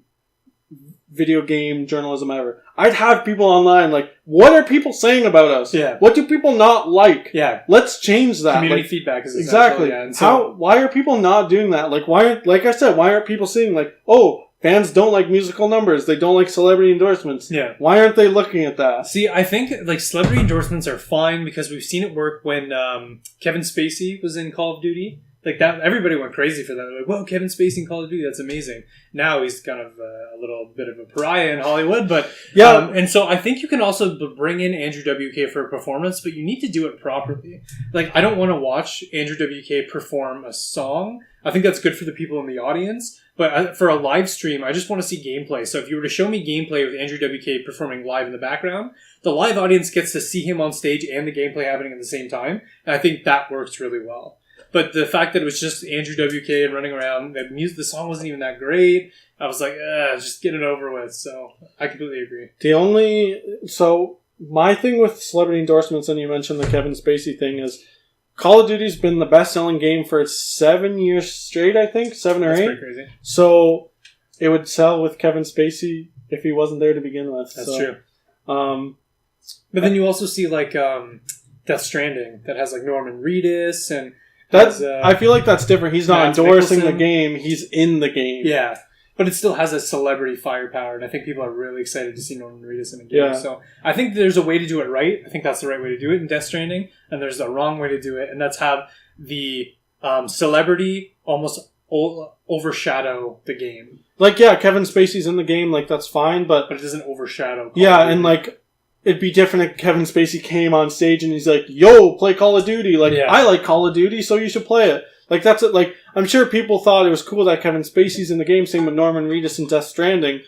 video game journalism ever. I'd have people online like, what are people saying about us? Yeah. What do people not like? Yeah. Let's change that. Community like, feedback is exactly. Yeah. And so, why are people not doing that? Like, like I said, why aren't people seeing like, oh, fans don't like musical numbers. They don't like celebrity endorsements. Yeah. Why aren't they looking at that? See, I think like celebrity endorsements are fine because we've seen it work when Kevin Spacey was in Call of Duty. Like that, everybody went crazy for that. They're like, "Whoa, Kevin Spacey in Call of Duty, that's amazing." Now he's kind of a little bit of a pariah in Hollywood, but yeah. And so I think you can also bring in Andrew WK for a performance, but you need to do it properly. Like, I don't want to watch Andrew WK perform a song. I think that's good for the people in the audience, but for a live stream, I just want to see gameplay. So if you were to show me gameplay with Andrew WK performing live in the background, the live audience gets to see him on stage and the gameplay happening at the same time, and I think that works really well. But the fact that it was just Andrew WK and running around, the song wasn't even that great. I was like, just get it over with. So I completely agree. My thing with celebrity endorsements, and you mentioned the Kevin Spacey thing, is Call of Duty's been the best-selling game for 7 years straight, I think. 7 or 8. That's pretty crazy. So it would sell with Kevin Spacey if he wasn't there to begin with. That's true. But then you also see like Death Stranding that has like Norman Reedus and... I feel like that's different. He's not endorsing the Mikkelsen. game. He's in the game. Yeah. But it still has a celebrity firepower, and I think people are really excited to see Norman Reedus in a game. Yeah. So I think there's a way to do it right. I think that's the right way to do it in Death Stranding, and there's a wrong way to do it, and that's have the celebrity almost overshadow the game. Like, yeah, Kevin Spacey's in the game. Like, that's fine, but it doesn't overshadow. Yeah, and like... It'd be different if Kevin Spacey came on stage and he's like, yo, play Call of Duty. Like, yeah. I like Call of Duty, so you should play it. Like, that's it. Like, I'm sure people thought it was cool that Kevin Spacey's in the game, same with Norman Reedus in Death Stranding.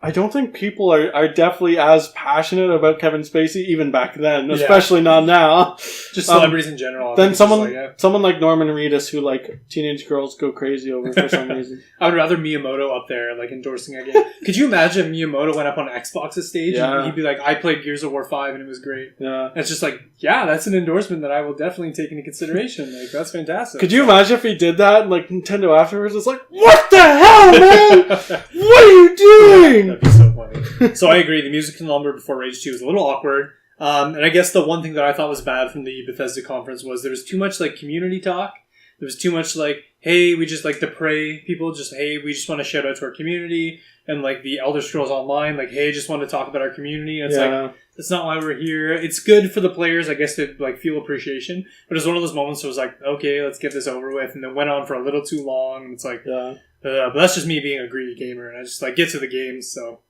I don't think people are definitely as passionate about Kevin Spacey even back then, especially not now. Just celebrities in general. Then someone like Norman Reedus, who like teenage girls go crazy over for some reason. I would rather Miyamoto up there like endorsing a game. Could you imagine if Miyamoto went up on Xbox's stage and he'd be like, "I played Gears of War 5 and it was great." Yeah, and it's just like, yeah, that's an endorsement that I will definitely take into consideration. Like, that's fantastic. Could you imagine if he did that and like Nintendo afterwards was like, "What the hell, man? What are you doing?" That'd be so funny. So I agree. The music in Lumber before Rage 2 was a little awkward. And I guess the one thing that I thought was bad from the Bethesda conference was there was too much like community talk. There was too much like, hey, we just like to pray. People just, hey, we just want to shout out to our community. And like the Elder Scrolls Online, like, hey, just want to talk about our community. And it's like, that's not why we're here. It's good for the players, I guess, to like feel appreciation. But it's one of those moments where it was like, okay, let's get this over with. And it went on for a little too long. And it's like, but that's just me being a greedy gamer. And I just like get to the games. So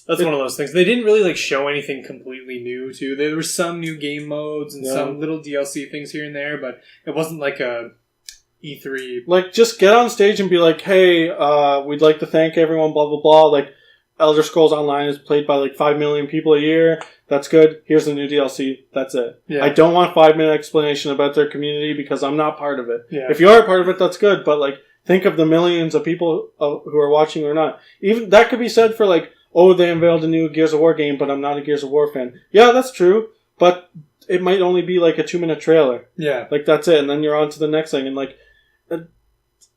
that's one of those things. They didn't really like show anything completely new too. There were some new game modes and some little DLC things here and there, but it wasn't like a E3. Like, just get on stage and be like, hey, we'd like to thank everyone, blah, blah, blah. Like, Elder Scrolls Online is played by like 5 million people a year. That's good. Here's the new DLC. That's it. Yeah. I don't want a 5-minute explanation about their community because I'm not part of it. Yeah. If you are a part of it, that's good. But like, think of the millions of people who are watching or not. Even that could be said for like, oh, they unveiled a new Gears of War game, but I'm not a Gears of War fan. Yeah, that's true. But it might only be like a 2-minute trailer. Yeah. Like, that's it. And then you're on to the next thing. And like,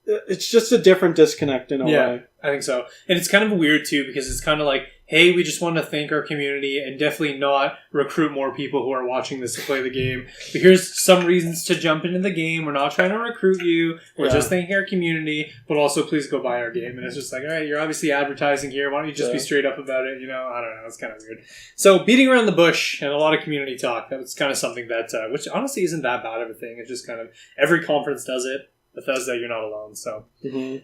it's just a different disconnect in a way. Yeah, I think so. And it's kind of weird too because it's kind of like, hey, we just want to thank our community and definitely not recruit more people who are watching this to play the game. But here's some reasons to jump into the game. We're not trying to recruit you. We're just thanking our community, but also please go buy our game. And it's just like, all right, you're obviously advertising here. Why don't you just be straight up about it? You know, I don't know. It's kind of weird. So beating around the bush and a lot of community talk, that's kind of something that, which honestly isn't that bad of a thing. It's just kind of, every conference does it. Bethesda, you're not alone.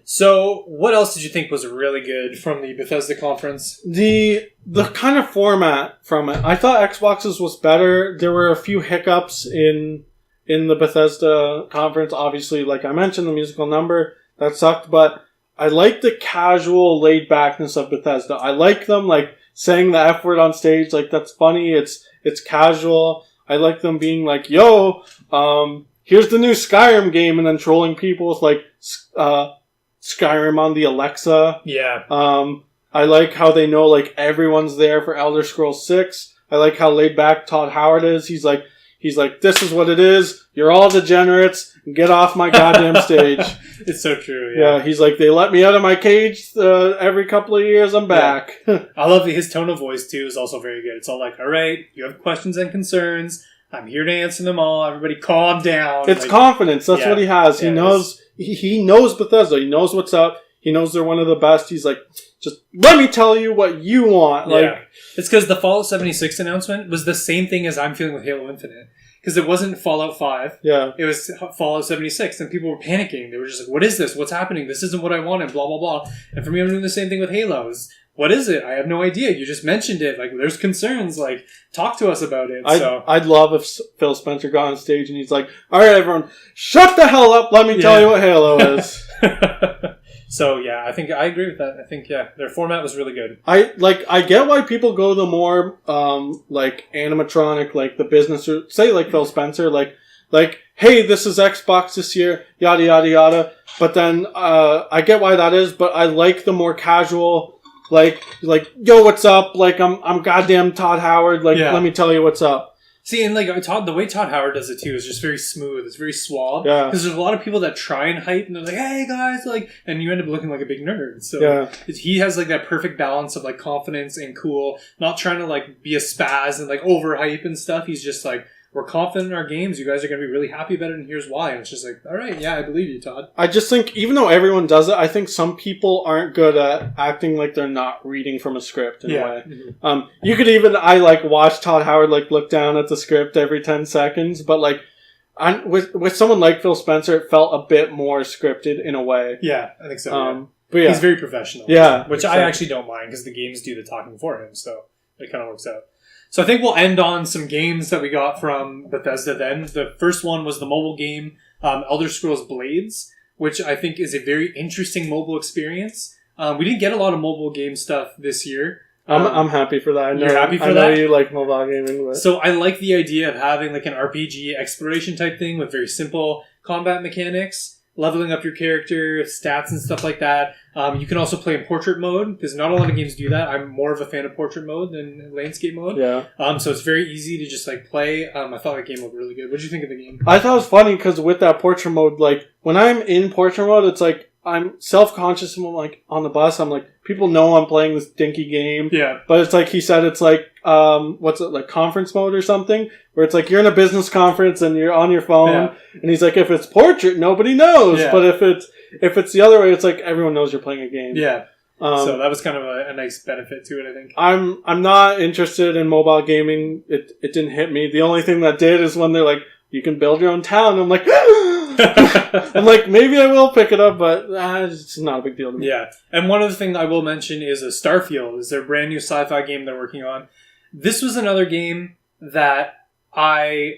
So what else did you think was really good from the Bethesda conference? The kind of format from it. I thought Xbox's was better. There were a few hiccups in the Bethesda conference. Obviously, like I mentioned, the musical number, that sucked. But I like the casual laid backness of Bethesda. I like them like saying the F word on stage. Like, that's funny. It's casual. I like them being like, yo, here's the new Skyrim game, and then trolling people with, like, Skyrim on the Alexa. Yeah. I like how they know, like, everyone's there for Elder Scrolls 6. I like how laid back Todd Howard is. He's like, he's like, this is what it is. You're all degenerates. Get off my goddamn stage. It's so true. Yeah, he's like, they let me out of my cage every couple of years. I'm back. I love his tone of voice too. Is also very good. It's all like, all right, you have questions and concerns. I'm here to answer them all. Everybody, calm down. It's confidence. That's what he has. He knows. He knows Bethesda. He knows what's up. He knows they're one of the best. He's like, just let me tell you what you want. Like, it's because the Fallout 76 announcement was the same thing as I'm feeling with Halo Infinite. Because it wasn't Fallout 5. Yeah. It was Fallout 76, and people were panicking. They were just like, what is this? What's happening? This isn't what I wanted, blah, blah, blah. And for me, I'm doing the same thing with Halo. What is it? I have no idea. You just mentioned it. Like, there's concerns. Like, talk to us about it. I'd love if Phil Spencer got on stage and he's like, all right, everyone, shut the hell up. Let me tell you what Halo is. So, yeah, I think I agree with that. I think, their format was really good. I get why people go the more, animatronic, like, the business, or say, like, Phil Spencer, like, hey, this is Xbox this year, yada, yada, yada. But then, I get why that is, but I like the more casual, like, yo, what's up? Like, I'm goddamn Todd Howard, like, let me tell you what's up. See, and like the way Todd Howard does it too is just very smooth. It's very suave. Yeah. Because there's a lot of people that try and hype, and they're like, "Hey guys," like, and you end up looking like a big nerd. So he has like that perfect balance of like confidence and cool, not trying to like be a spaz and like overhype and stuff. He's just like, we're confident in our games. You guys are going to be really happy about it, and here's why. And it's just like, all right, yeah, I believe you, Todd. I just think, even though everyone does it, I think some people aren't good at acting like they're not reading from a script in a way. Mm-hmm. You could even, watch Todd Howard, like, look down at the script every 10 seconds, but, like, with someone like Phil Spencer, it felt a bit more scripted in a way. Yeah, I think so, But yeah. He's very professional. Yeah. Which I actually don't mind, because the games do the talking for him, so it kind of works out. So I think we'll end on some games that we got from Bethesda then. The first one was the mobile game, Elder Scrolls Blades, which I think is a very interesting mobile experience. We didn't get a lot of mobile game stuff this year. I'm happy for that. You're happy for that? I know you like mobile gaming. But... So I like the idea of having like an RPG exploration type thing with very simple combat mechanics. Leveling up your character, stats and stuff like that. You can also play in portrait mode, because not a lot of games do that. I'm more of a fan of portrait mode than landscape mode. Yeah. So it's very easy to just like play. I thought that game looked really good. What did you think of the game? I thought it was funny, because with that portrait mode, like, when I'm in portrait mode, it's like, I'm self-conscious when I'm like on the bus. I'm like, people know I'm playing this dinky game. Yeah. But it's like, he said it's like, what's it, like conference mode or something? Where it's like, you're in a business conference and you're on your phone. Yeah. And he's like, if it's portrait, nobody knows. Yeah. But if it's the other way, it's like, everyone knows you're playing a game. Yeah. So that was kind of a nice benefit to it, I think. I'm not interested in mobile gaming. It didn't hit me. The only thing that did is when they're like, you can build your own town. I'm like, I'm like, maybe I will pick it up, but it's not a big deal to me. Yeah. And one other thing I will mention is Starfield. Is their brand new sci-fi game they're working on. This was another game that I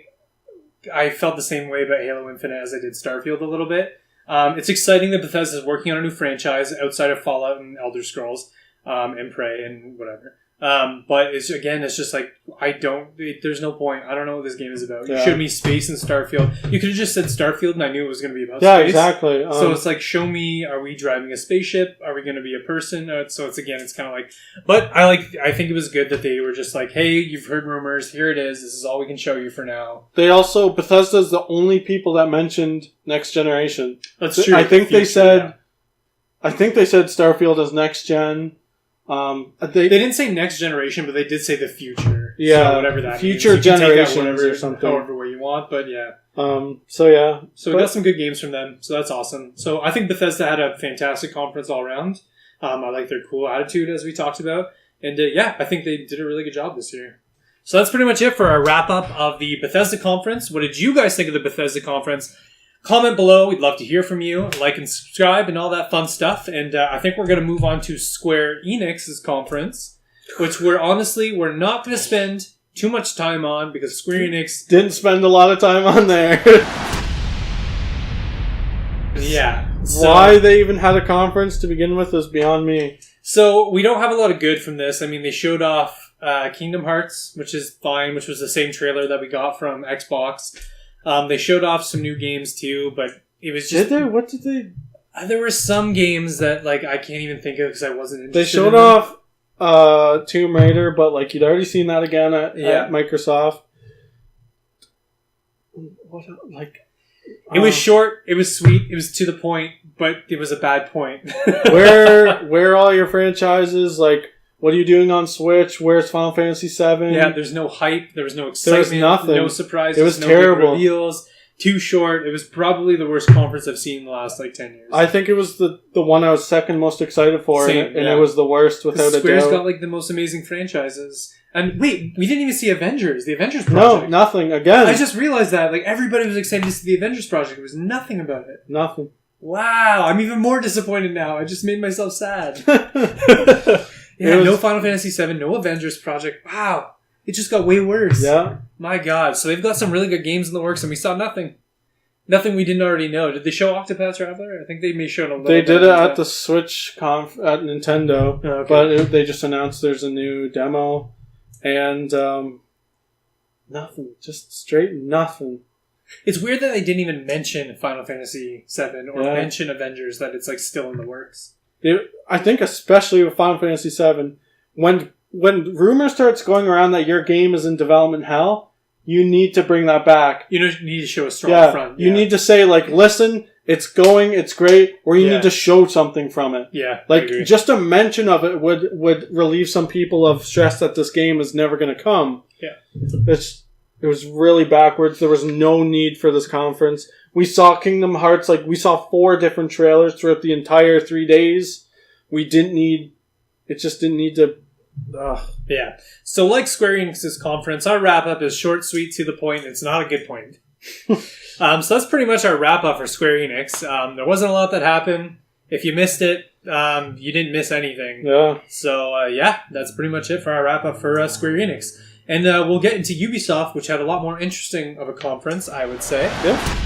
felt the same way about Halo Infinite as I did Starfield a little bit. It's exciting that Bethesda is working on a new franchise outside of Fallout and Elder Scrolls and Prey and whatever. But it's just like, there's no point. I don't know what this game is about. You showed me space and Starfield. You could have just said Starfield and I knew it was going to be about space. Yeah, exactly. So it's like, show me, are we driving a spaceship? Are we going to be a person? So it's kind of like, but I think it was good that they were just like, hey, you've heard rumors. Here it is. This is all we can show you for now. Bethesda's the only people that mentioned next generation. That's true. I think they said Starfield is next gen. They didn't say next generation, but they did say the future. Yeah, so whatever that future means. generations or something. However way you want, but yeah. So yeah. So we got some good games from them, so that's awesome. So I think Bethesda had a fantastic conference all around. I like their cool attitude, as we talked about. And I think they did a really good job this year. So that's pretty much it for our wrap-up of the Bethesda conference. What did you guys think of the Bethesda conference? Comment below. We'd love to hear from you. Like and subscribe and all that fun stuff. And I think we're going to move on to Square Enix's conference, which we're not going to spend too much time on because Square Enix didn't spend a lot of time on there. Yeah. Why they even had a conference to begin with is beyond me. So we don't have a lot of good from this. I mean, they showed off Kingdom Hearts, which is fine, which was the same trailer that we got from Xbox. They showed off some new games too, but it was just... Did they? What did they... There were some games that I can't even think of because I wasn't interested. They showed off Tomb Raider, but you'd already seen that again at Microsoft. what like. It was short. It was sweet. It was to the point, but it was a bad point. where are all your franchises? Like, what are you doing on Switch? Where's Final Fantasy VII? Yeah, there's no hype. There was no excitement. There was nothing. No surprises. It was no terrible. Big reveals. Too short. It was probably the worst conference I've seen in the last 10 years. I think it was the one I was second most excited for, and it was the worst without a doubt. Square's got the most amazing franchises. And wait, we didn't even see Avengers. The Avengers project. No, nothing. Again, I just realized that everybody was excited to see the Avengers project. There was nothing about it. Nothing. Wow, I'm even more disappointed now. I just made myself sad. No Final Fantasy VII, no Avengers project. Wow, it just got way worse. Yeah. My God. So they've got some really good games in the works, and we saw nothing. Nothing we didn't already know. Did they show Octopath Traveler? I think they may show a little. They did it at the Switch conf at Nintendo, but they just announced there's a new demo. And nothing. Just straight nothing. It's weird that they didn't even mention Final Fantasy VII or mention Avengers, that it's still in the works. I think especially with Final Fantasy VII, when rumor starts going around that your game is in development hell, you need to bring that back. You need to show a strong front. You need to say, listen, it's going, it's great, or you need to show something from it. Yeah, just a mention of it would relieve some people of stress that this game is never going to come. Yeah. It was really backwards. There was no need for this conference. We saw Kingdom Hearts, we saw 4 different trailers throughout the entire 3 days. It just didn't need to... Yeah. So Square Enix's conference, our wrap-up is short, sweet, to the point. It's not a good point. So that's pretty much our wrap-up for Square Enix. There wasn't a lot that happened. If you missed it, you didn't miss anything. Yeah. So, that's pretty much it for our wrap-up for Square Enix. And we'll get into Ubisoft, which had a lot more interesting of a conference, I would say. Yeah.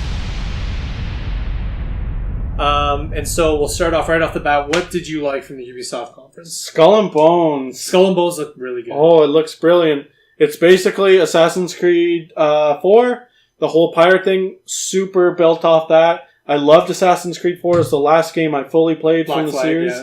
And so we'll start off right off the bat. What did you like from the Ubisoft conference? Skull and Bones. Skull and Bones look really good. Oh, it looks brilliant. It's basically Assassin's Creed 4. The whole pirate thing, super built off that. I loved Assassin's Creed 4. It's the last game I fully played from the series.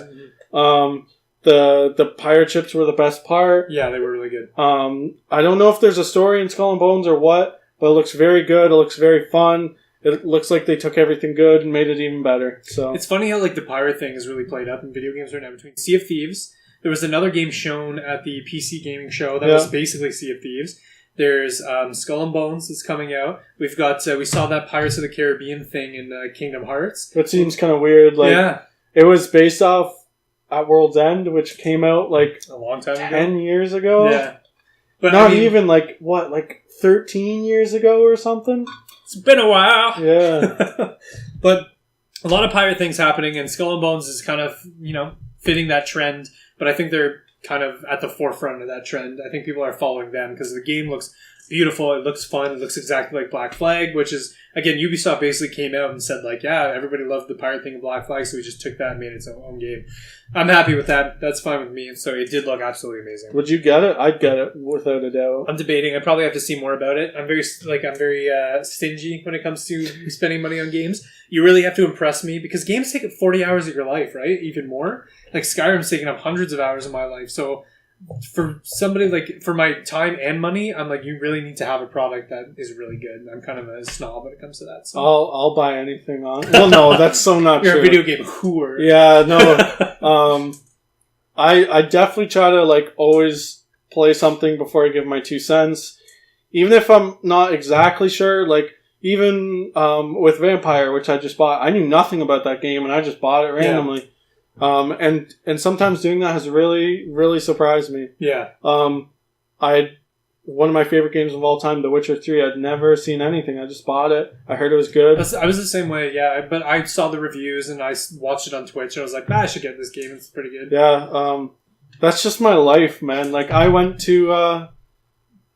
Yeah. The pirate ships were the best part. Yeah, they were really good. I don't know if there's a story in Skull and Bones or what, but it looks very good. It looks very fun. It looks like they took everything good and made it even better. So it's funny how the pirate thing is really played up in video games right now. Between Sea of Thieves, there was another game shown at the PC gaming show that was basically Sea of Thieves. There's Skull and Bones that's coming out. We've got we saw that Pirates of the Caribbean thing in Kingdom Hearts. That seems kind of weird. It was based off At World's End, which came out a long time 10 years ago. Yeah, but not even 13 years ago or something. It's been a while. Yeah. But a lot of pirate things happening, and Skull and Bones is kind of, fitting that trend. But I think they're kind of at the forefront of that trend. I think people are following them because the game looks beautiful. It looks fun. It looks exactly like Black Flag, which is, again, Ubisoft basically came out and said, everybody loved the pirate thing in Black Flag, so we just took that and made it its own game. I'm happy with that. That's fine with me. So it did look absolutely amazing. Would you get it? I'd get it, without a doubt. I'm debating. I probably have to see more about it. I'm very stingy when it comes to spending money on games. You really have to impress me, because games take up 40 hours of your life, right? Even more. Skyrim's taking up hundreds of hours of my life. So for somebody for my time and money, I'm you really need to have a product that is really good. I'm kind of a snob when it comes to that. So I'll buy anything on. Well, no, that's so not You're true. You're a video game whore. Yeah, no. I definitely try to always play something before I give my 2 cents, even if I'm not exactly sure. Even with Vampire, which I just bought, I knew nothing about that game and I just bought it randomly. Yeah. And sometimes doing that has really, really surprised me. Yeah. One of my favorite games of all time, The Witcher 3, I'd never seen anything. I just bought it. I heard it was good. I was the same way, yeah. But I saw the reviews and I watched it on Twitch and I was like, I should get this game. It's pretty good. Yeah. That's just my life, man. I went to,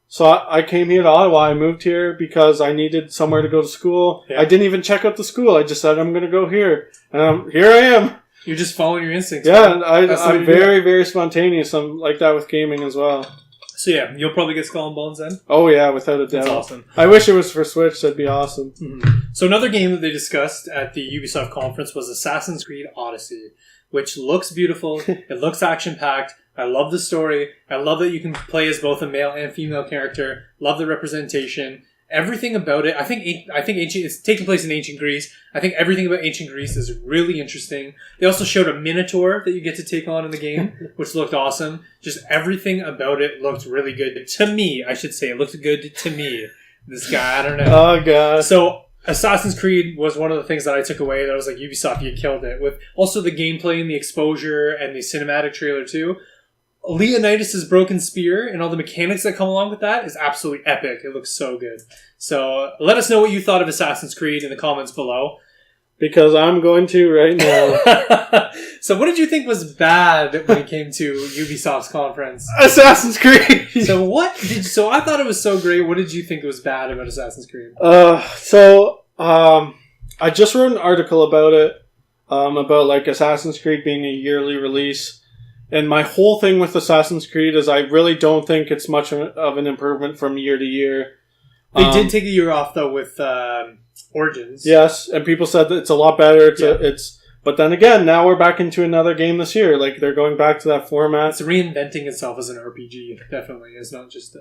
so I came here to Ottawa. I moved here because I needed somewhere to go to school. Yeah. I didn't even check out the school. I just said, I'm going to go here. And here I am. You're just following your instincts. Yeah, I'm very, very spontaneous. I'm like that with gaming as well. So yeah, you'll probably get Skull and Bones then? Oh yeah, without a doubt. That's awesome. I wish it was for Switch. That'd be awesome. Mm-hmm. So another game that they discussed at the Ubisoft conference was Assassin's Creed Odyssey, which looks beautiful. It looks action-packed. I love the story. I love that you can play as both a male and female character. Love the representation. everything about it. I think ancient. It's taking place in ancient Greece. I think everything about ancient Greece is really interesting. They also showed a minotaur that you get to take on in the game, which looked awesome. Just everything about it looked really good to me. I should say it looked good to me. This guy, I don't know. Oh god. So Assassin's Creed was one of the things that I took away. That I was like, Ubisoft, you killed it with also the gameplay and the exposure and the cinematic trailer too. Leonidas' broken spear and all the mechanics that come along with that is absolutely epic. It looks so good. So let us know what you thought of Assassin's Creed in the comments below. Because I'm going to right now. So what did you think was bad when it came to Ubisoft's conference? Assassin's Creed! So I thought it was so great. What did you think was bad about Assassin's Creed? I just wrote an article about it. About like Assassin's Creed being a yearly release. And my whole thing with Assassin's Creed is I really don't think it's much of an improvement from year to year. They did take a year off though with Origins. Yes, and people said that it's a lot better. But then again, now we're back into another game this year. Like they're going back to that format. It's reinventing itself as an RPG. Definitely, it's not just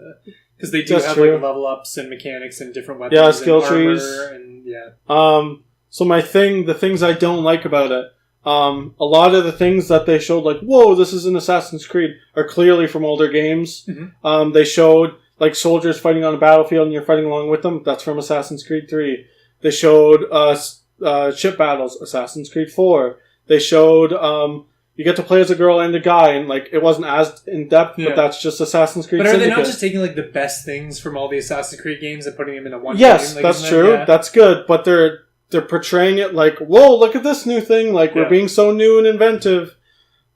because they do have like level ups and mechanics and different weapons. Yeah, skill and trees. And So the things I don't like about it. A lot of the things that they showed, like, whoa, this is an Assassin's Creed, are clearly from older games. Mm-hmm. They showed, like, soldiers fighting on a battlefield and you're fighting along with them. That's from Assassin's Creed 3. They showed ship battles, Assassin's Creed 4. They showed you get to play as a girl and a guy, and, like, it wasn't as in-depth, but that's just Assassin's Creed Syndicate. But are they not just taking, like, the best things from all the Assassin's Creed games and putting them into one game? Yes, Like, that's true. That's good, but they're portraying it like, whoa, look at this new thing. Like, we're being so new and inventive.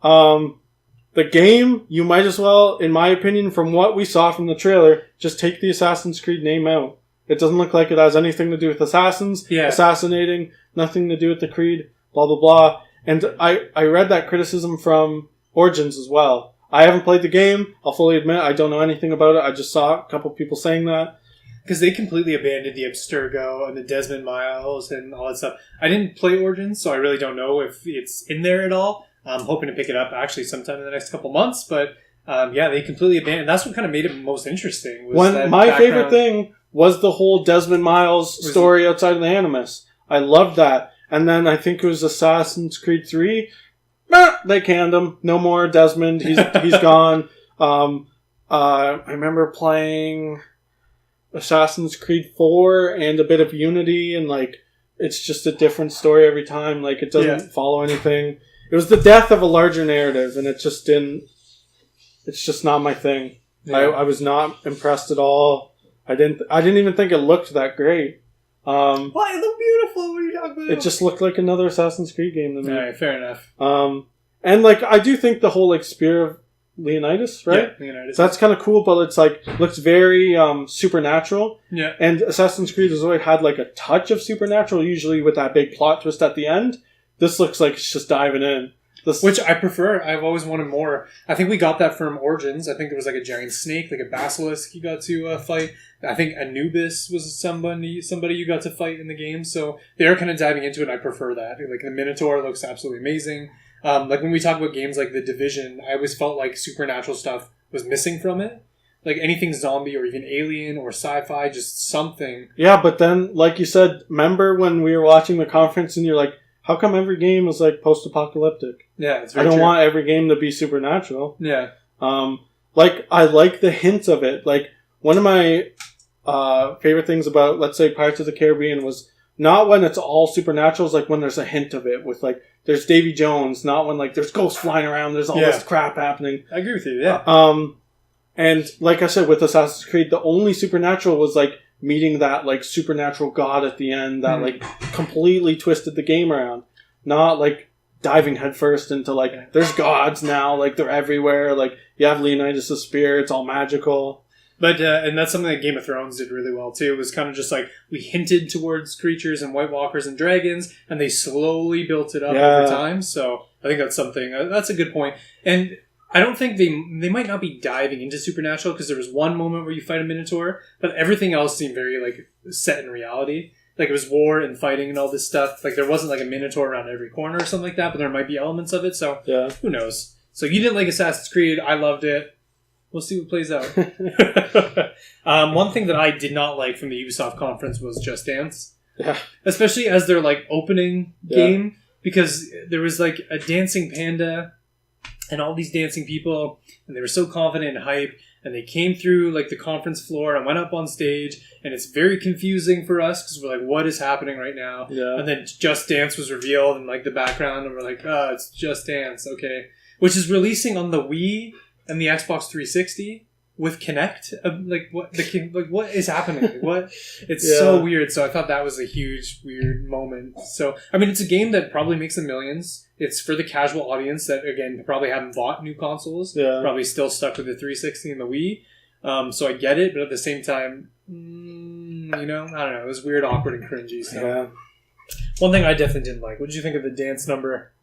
The game, you might as well, in my opinion, from what we saw from the trailer, just take the Assassin's Creed name out. It doesn't look like it has anything to do with assassins, assassinating, nothing to do with the Creed, blah, blah, blah. And I read that criticism from Origins as well. I haven't played the game. I'll fully admit I don't know anything about it. I just saw a couple people saying that. Because they completely abandoned the Abstergo and the Desmond Miles and all that stuff. I didn't play Origins, so I really don't know if it's in there at all. I'm hoping to pick it up actually sometime in the next couple months. But they completely abandoned. That's what kind of made it most interesting. My favorite thing was the whole Desmond Miles story outside of the Animus. I loved that. And then I think it was Assassin's Creed 3. They canned him. No more Desmond. He's gone. I remember playing Assassin's Creed 4 and a bit of Unity, and like it's just a different story every time. Like it doesn't follow anything. It was the death of a larger narrative, and it just didn't. It's just not my thing. Yeah. I was not impressed at all. I didn't even think it looked that great. Why, it looked beautiful. What are you talking about? It just looked like another Assassin's Creed game to me. Alright, fair enough. And like I do think the whole like spear of Leonidas, right? Yeah, Leonidas. So that's kind of cool, but it's like looks very supernatural. Yeah. And Assassin's Creed has always had like a touch of supernatural, usually with that big plot twist at the end. This looks like it's just diving in. Which I prefer. I've always wanted more. I think we got that from Origins. I think there was like a giant snake, like a basilisk you got to fight. I think Anubis was somebody you got to fight in the game. So they're kind of diving into it, and I prefer that. Like the Minotaur looks absolutely amazing. Like when we talk about games like The Division, I always felt like supernatural stuff was missing from it. Like anything zombie or even alien or sci-fi, just something. Yeah, but then, like you said, remember when we were watching the conference and you're like, how come every game is like post-apocalyptic? Yeah, it's very true. I don't want every game to be supernatural. Yeah. Like, I like the hints of it. Like, one of my favorite things about, let's say, Pirates of the Caribbean was not when it's all supernatural, it's like when there's a hint of it with like, there's Davy Jones, not when like there's ghosts flying around, there's all this crap happening. I agree with you, yeah. And like I said, with Assassin's Creed, the only supernatural was like meeting that like supernatural god at the end that like completely twisted the game around. Not like diving headfirst into like, there's gods now, like they're everywhere, like you have Leonidas' spear, it's all magical. But, and that's something that Game of Thrones did really well, too. It was kind of just like, we hinted towards creatures and White Walkers and dragons, and they slowly built it up over time. So, I think that's something, that's a good point. And I don't think they might not be diving into supernatural, because there was one moment where you fight a Minotaur, but everything else seemed very, like, set in reality. Like, it was war and fighting and all this stuff. Like, there wasn't, like, a Minotaur around every corner or something like that, but there might be elements of it, so who knows. So, you didn't like Assassin's Creed. I loved it. We'll see what plays out. One thing that I did not like from the Ubisoft conference was Just Dance. Yeah. Especially as their like opening game, because there was like a dancing panda and all these dancing people, and they were so confident and hype, and they came through like the conference floor and went up on stage, and it's very confusing for us because we're like, what is happening right now? Yeah. And then Just Dance was revealed in like the background, and we're like, oh, it's Just Dance, okay. Which is releasing on the Wii and the Xbox 360 with Kinect. What is happening? What? It's so weird. So I thought that was a huge weird moment. So I mean, it's a game that probably makes the millions. It's for the casual audience that again probably haven't bought new consoles. Yeah. Probably still stuck with the 360 and the Wii. So I get it, but at the same time, I don't know. It was weird, awkward, and cringy. So. Yeah. One thing I definitely didn't like. What did you think of the dance number?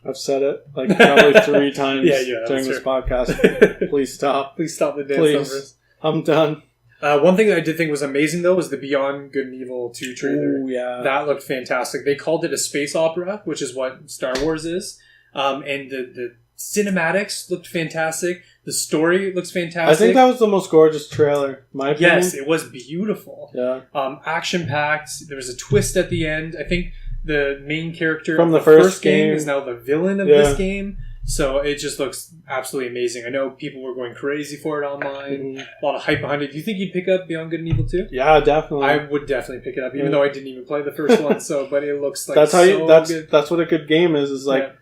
I've said it like probably 3 times during this podcast. Please stop. Please stop the dance numbers. I'm done. One thing that I did think was amazing, though, was the Beyond Good and Evil 2 trailer. Ooh, yeah. That looked fantastic. They called it a space opera, which is what Star Wars is. And the cinematics looked fantastic. The story looks fantastic. I think that was the most gorgeous trailer, in my opinion. Yes, it was beautiful. Yeah. Action-packed. There was a twist at the end. I think the main character from the first game is now the villain of this game. So it just looks absolutely amazing. I know people were going crazy for it online. A lot of hype behind it. Do you think you'd pick up Beyond Good and Evil 2? Yeah, definitely. I would definitely pick it up, even though I didn't even play the first one. But it looks like that's good. That's what a good game is like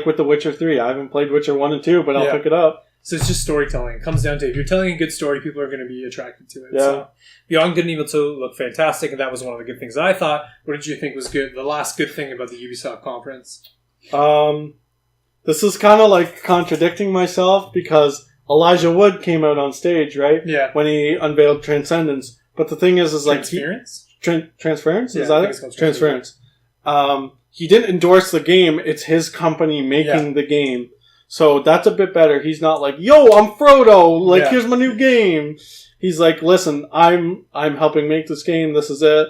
with The Witcher 3. I haven't played Witcher 1 and 2, but I'll pick it up. So it's just storytelling. It comes down to if you're telling a good story, people are going to be attracted to it. Yeah. So Beyond Good and Evil 2 looked fantastic, and that was one of the good things I thought. What did you think was good? The last good thing about the Ubisoft conference? This is kind of like contradicting myself because Elijah Wood came out on stage, right? Yeah. When he unveiled Transcendence. But the thing is like... Transference? Yeah, is that it? Transference. He didn't endorse the game. It's his company making the game. So that's a bit better. He's not like, yo, I'm Frodo. Here's my new game. He's like, listen, I'm helping make this game. This is it.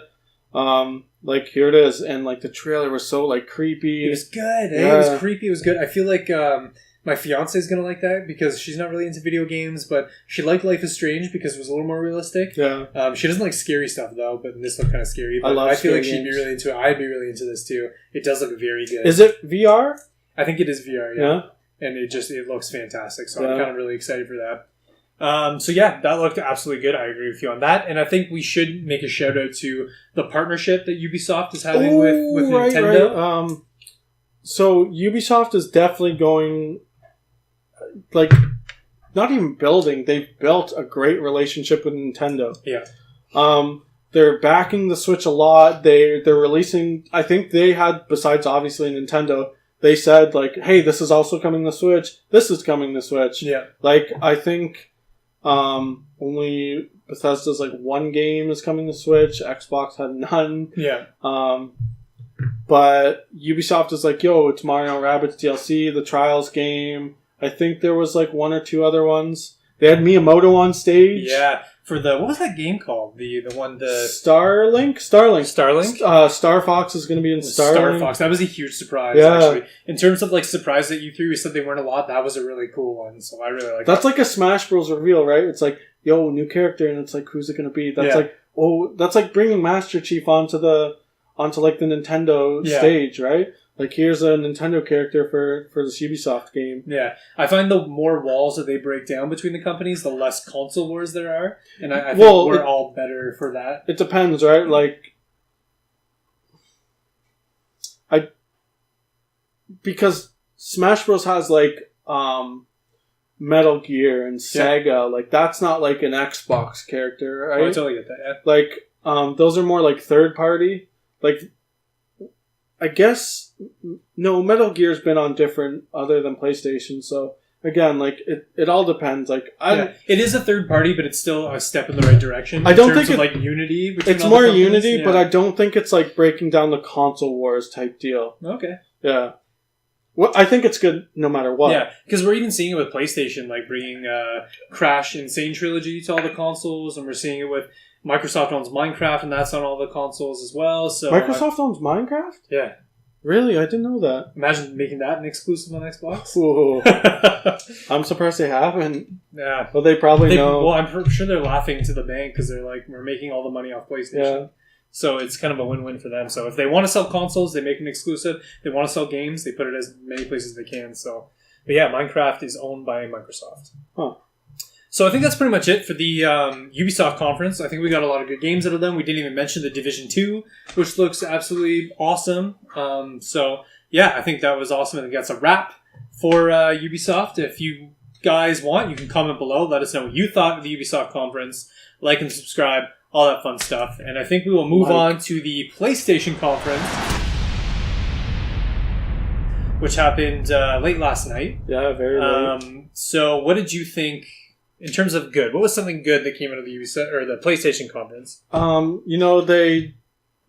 Here it is. And the trailer was so creepy. It was good. It was creepy. It was good. I feel like my fiance is gonna like that because she's not really into video games, but she liked Life is Strange because it was a little more realistic. Yeah. She doesn't like scary stuff though, but this looked kind of scary. But I feel like she'd be really into it. I'd be really into this too. It does look very good. Is it VR? I think it is VR. Yeah. And it looks fantastic. So I'm kind of really excited for that. That looked absolutely good. I agree with you on that. And I think we should make a shout out to the partnership that Ubisoft is having with Nintendo. Right. So Ubisoft is definitely going, not even building. They've built a great relationship with Nintendo. Yeah. They're backing the Switch a lot. They're releasing, I think they had, besides obviously Nintendo, they said, hey, this is also coming to Switch. This is coming to Switch. Yeah. I think only Bethesda's, 1 game is coming to Switch. Xbox had none. Yeah. But Ubisoft is yo, it's Mario & Rabbids DLC, the Trials game. I think there was, 1 or 2 other ones. They had Miyamoto on stage. Yeah. For what was that game called? The Starlink? Star Fox is going to be in Starlink. Star Fox. That was a huge surprise, actually. In terms of, surprise that you said they weren't a lot, that was a really cool one, so I really like that. That's a Smash Bros. Reveal, right? It's yo, new character, and it's who's it going to be? That's that's bringing Master Chief onto the Nintendo stage, right? Here's a Nintendo character for this Ubisoft game. Yeah. I find the more walls that they break down between the companies, the less console wars there are. And I think we're all better for that. It depends, right? Because Smash Bros. Has, Metal Gear and Sega. Yeah. That's not, an Xbox character, right? Oh, I totally get that, yeah. Those are more, third party. I guess, no, Metal Gear's been on different other than PlayStation, so again, it all depends. It is a third party, but it's still a step in the right direction. I don't think it's unity. It's more unity, but I don't think it's breaking down the console wars type deal. Okay. Yeah. Well, I think it's good no matter what. Yeah, because we're even seeing it with PlayStation, bringing Crash Insane Trilogy to all the consoles, and we're seeing it with Microsoft owns Minecraft, and that's on all the consoles as well. So Microsoft owns Minecraft? Yeah. Really? I didn't know that. Imagine making that an exclusive on Xbox. I'm surprised they haven't. Yeah. Well, they probably know. Well, I'm sure they're laughing to the bank because they're like, we're making all the money off PlayStation. Yeah. So it's kind of a win-win for them. So if they want to sell consoles, they make an exclusive. They want to sell games, they put it as many places as they can. So, but yeah, Minecraft is owned by Microsoft. Huh. So I think that's pretty much it for the Ubisoft conference. I think we got a lot of good games out of them. We didn't even mention the Division 2, which looks absolutely awesome. So yeah, I think that was awesome. I think that's a wrap for Ubisoft. If you guys want, you can comment below. Let us know what you thought of the Ubisoft conference. Like and subscribe, all that fun stuff. And I think we will move on to the PlayStation conference, which happened late last night. Yeah, very late. So what did you think? In terms of good, what was something good that came out of the Ubisoft or the PlayStation conference?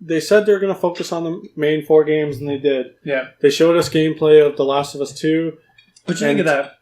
They said they were going to focus on the main 4 games, and they did. Yeah. They showed us gameplay of The Last of Us 2. What'd you think of that?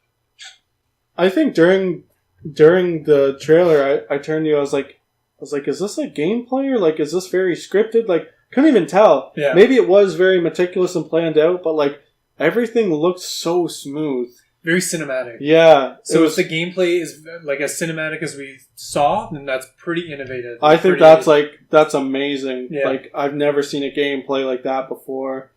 I think during the trailer, I turned to you. I was like, is this like gameplay or like is this very scripted? Like, couldn't even tell. Yeah. Maybe it was very meticulous and planned out, but like everything looked so smooth. Very cinematic. Yeah. So if the gameplay is like as cinematic as we saw, then that's pretty innovative. I think that's amazing. Yeah. Like, I've never seen a gameplay like that before.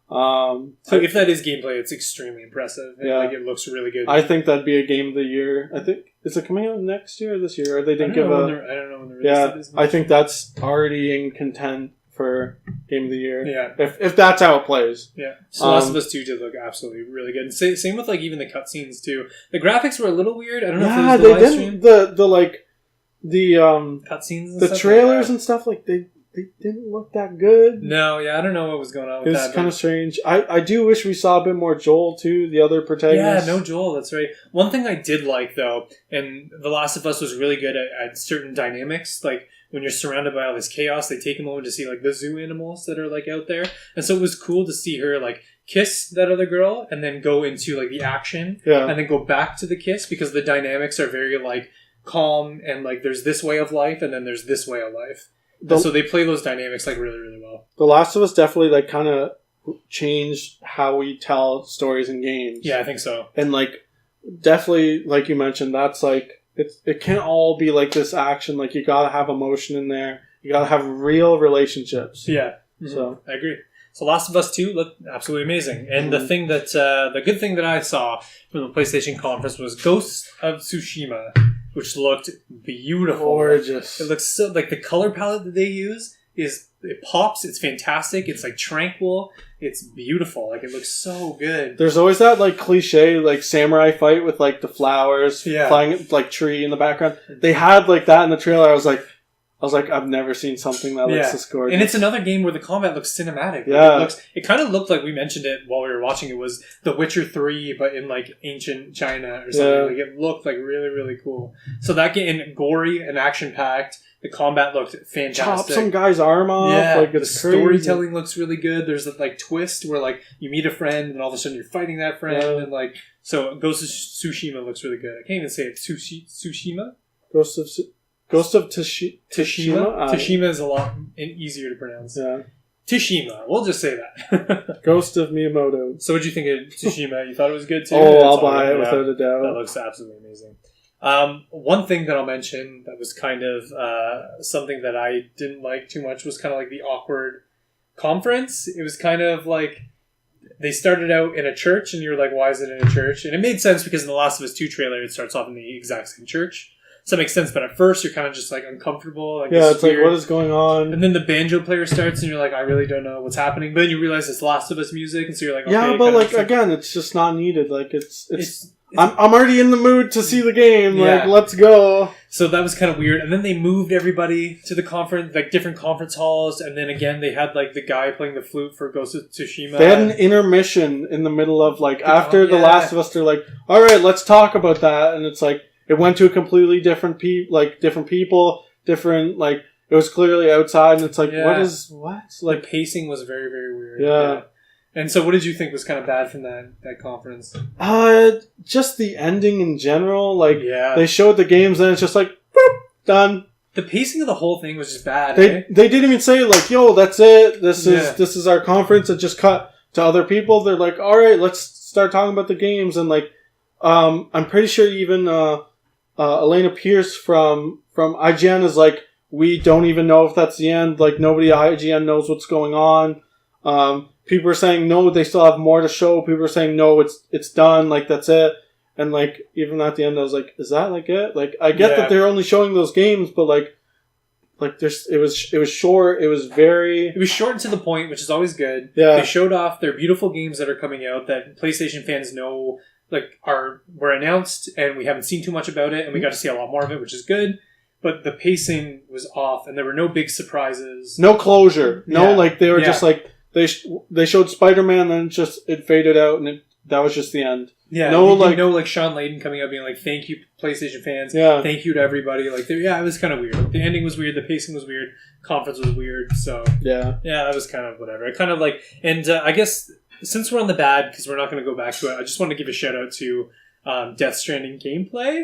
So if that is gameplay, it's extremely impressive. And like it looks really good. I think that'd be a game of the year. I think, is it coming out next year or this year? Or they didn't give I don't know when the release is. I think that's already in content for Game of the Year. Yeah. If that's how it plays. Yeah. So Last of Us 2 did look absolutely really good. And same with like even the cutscenes too. The graphics were a little weird. I don't know if it was the live stream. The cutscenes and the trailers and stuff, like they didn't look that good. No, yeah, I don't know what was going on with that. It was kind of strange. I do wish we saw a bit more Joel too, the other protagonist. Yeah, no Joel, that's right. One thing I did like though, and The Last of Us was really good at certain dynamics, like when you're surrounded by all this chaos, they take a moment to see like the zoo animals that are like out there. And so it was cool to see her like kiss that other girl and then go into like the action and then go back to the kiss, because the dynamics are very like calm and like there's this way of life and then there's this way of life. So they play those dynamics like really, really well. The Last of Us definitely like kind of changed how we tell stories in games. Yeah, I think so. And like definitely, like you mentioned, that's like it can't all be like this action. Like you gotta have emotion in there. You gotta have real relationships. Yeah. Mm-hmm. So I agree. So Last of Us 2 looked absolutely amazing. And the thing that the good thing that I saw from the PlayStation conference was Ghost of Tsushima, which looked beautiful. Gorgeous. It looks so like the color palette that they use it pops. It's fantastic. It's like tranquil. It's beautiful. Like it looks so good. There's always that like cliche like samurai fight with like the flowers flying like tree in the background. They had like that in the trailer. I was like, I've never seen something that looks this gorgeous. And it's another game where the combat looks cinematic. Yeah. It kind of looked like, we mentioned it while we were watching, it was The Witcher 3, but in like ancient China or something. Yeah. Like it looked like really, really cool. So that game, and gory and action-packed. The combat looked fantastic. Chop some guy's arm off. Yeah, like the storytelling looks really good. There's a like twist where like you meet a friend and all of a sudden you're fighting that friend. Yeah. And like, so Ghost of Tsushima looks really good. I can't even say it. Tsushima? Ghost of Tsushima? Tsushima is a lot easier to pronounce. Yeah. Tsushima. We'll just say that. Ghost of Miyamoto. So what'd you think of Tsushima? You thought it was good too? Oh, I'll buy it without a doubt. That looks absolutely amazing. One thing that I'll mention that was kind of something that I didn't like too much was kind of like the awkward conference. It was kind of like they started out in a church and you're like, why is it in a church? And it made sense because in the Last of Us 2 trailer it starts off in the exact same church. So it makes sense, but at first you're kind of just like uncomfortable. Like, yeah, it's weird. Like, what is going on? And then the banjo player starts and you're like, I really don't know what's happening. But then you realize it's Last of Us music, and so you're like, okay. Yeah, but like, again, it's just not needed. Like, I'm already in the mood to see the game. Like, let's go. So that was kind of weird. And then they moved everybody to the conference, like different conference halls. And then again, they had like the guy playing the flute for Ghost of Tsushima. They had an intermission in the middle of like, after The Last of Us, they're like, all right, let's talk about that. And it's like, it went to a completely different different people, different, like, it was clearly outside. And it's like, what? Like, the pacing was very, very weird. Yeah. And so what did you think was kind of bad from that conference? Just the ending in general. Like, they showed the games and it's just like, boop, done. The pacing of the whole thing was just bad. They didn't even say like, yo, that's it. This is our conference. It just cut to other people, they're like, all right, let's start talking about the games. And like, I'm pretty sure even Elena Pierce from IGN is like, we don't even know if that's the end. Like, nobody at IGN knows what's going on. People are saying, no, they still have more to show. People are saying, no, it's done. Like, that's it. And, like, even at the end, I was like, is that, like, it? Like, I get that they're only showing those games, but, like there's, it was short. It was short and to the point, which is always good. Yeah. They showed off their beautiful games that are coming out that PlayStation fans know, like, were announced, and we haven't seen too much about it, and we got to see a lot more of it, which is good. But the pacing was off, and there were no big surprises. No closure. No, like, they were just, like, they showed Spider-Man, then it faded out, and that was just the end. Yeah, no, like Sean Layden coming up being like, thank you, PlayStation fans. Yeah. Thank you to everybody. Like, it was kind of weird. The ending was weird. The pacing was weird. Conference was weird. So, yeah, that was kind of whatever. I kind of like, and I guess since we're on the bad, because we're not going to go back to it, I just want to give a shout out to Death Stranding gameplay.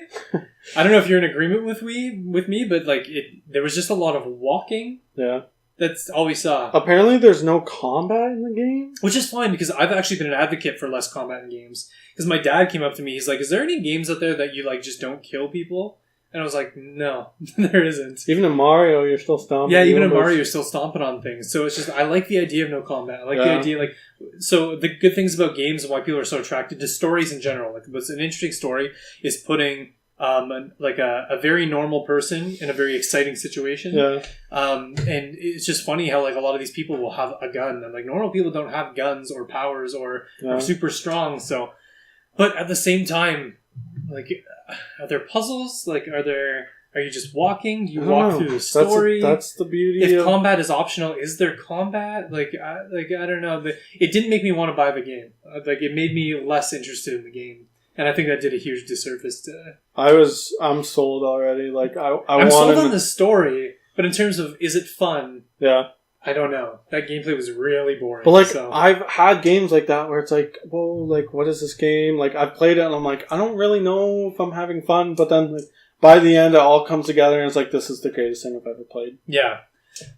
I don't know if you're in agreement with me, but like there was just a lot of walking. Yeah. That's all we saw. Apparently there's no combat in the game. Which is fine, because I've actually been an advocate for less combat in games. Because my dad came up to me, he's like, is there any games out there that you like just don't kill people? And I was like, no, there isn't. Even in Mario, you're still stomping. Yeah, even in Mario, you're still stomping on things. So it's just, I like the idea of no combat. I like the idea, like, so the good things about games and why people are so attracted to stories in general. Like, what's an interesting story is putting a very normal person in a very exciting situation. Yeah. And it's just funny how like a lot of these people will have a gun, and like normal people don't have guns or powers or are super strong. So, but at the same time, like, are there puzzles? Like, are you just walking? Do you walk through the story? That's the beauty. If combat is optional, is there combat? I don't know. It didn't make me want to buy the game. Like, it made me less interested in the game. And I think that did a huge disservice to... I'm sold already. Like, I'm sold on the story, but in terms of, is it fun? Yeah. I don't know. That gameplay was really boring. But, like, I've had games like that where it's like, well, like, what is this game? Like, I've played it and I'm like, I don't really know if I'm having fun. But then, like, by the end, it all comes together and it's like, this is the greatest thing I've ever played. Yeah.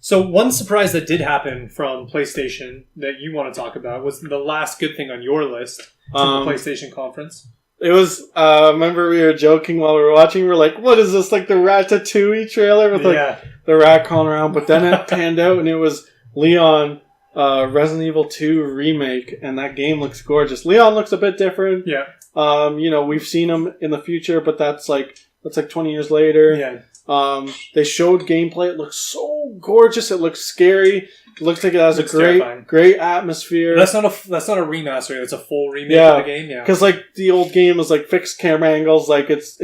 So one surprise that did happen from PlayStation that you want to talk about was the last good thing on your list from the PlayStation conference. It was, remember we were joking while we were watching, we were like, what is this, like the Ratatouille trailer with like the rat crawling around, but then it panned out and it was Leon, Resident Evil 2 remake, and that game looks gorgeous. Leon looks a bit different. Yeah. We've seen him in the future, but that's like 20 years later. Yeah. They showed gameplay, it looks so gorgeous, it looks scary. It looks like it has a great atmosphere. That's not a remaster. It's a full remake of the game. Yeah, because like the old game is like fixed camera angles. Like it's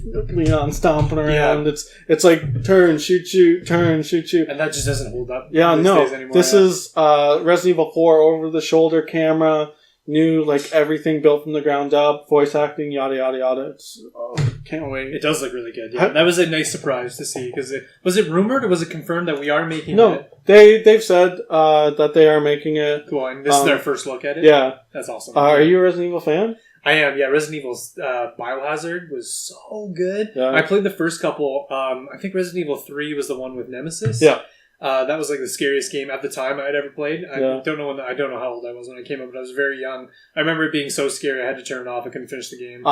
Leon stomping around. Yeah. It's like turn, shoot, turn, shoot, and that just doesn't hold up. Yeah, no. This is Resident Evil 4 over the shoulder camera. New, like, everything built from the ground up, voice acting, yada, yada, yada. Can't wait. It does look really good, yeah. That was a nice surprise to see, because was it rumored or was it confirmed that we are making it? No, they've said that they are making it. Cool, and this is their first look at it? Yeah. That's awesome. Are you a Resident Evil fan? I am, yeah. Resident Evil's Biohazard was so good. Yeah. I played the first couple. I think Resident Evil 3 was the one with Nemesis. Yeah. That was like the scariest game at the time I'd ever played. I don't know how old I was when it came out, but I was very young. I remember it being so scary I had to turn it off. I couldn't finish the game.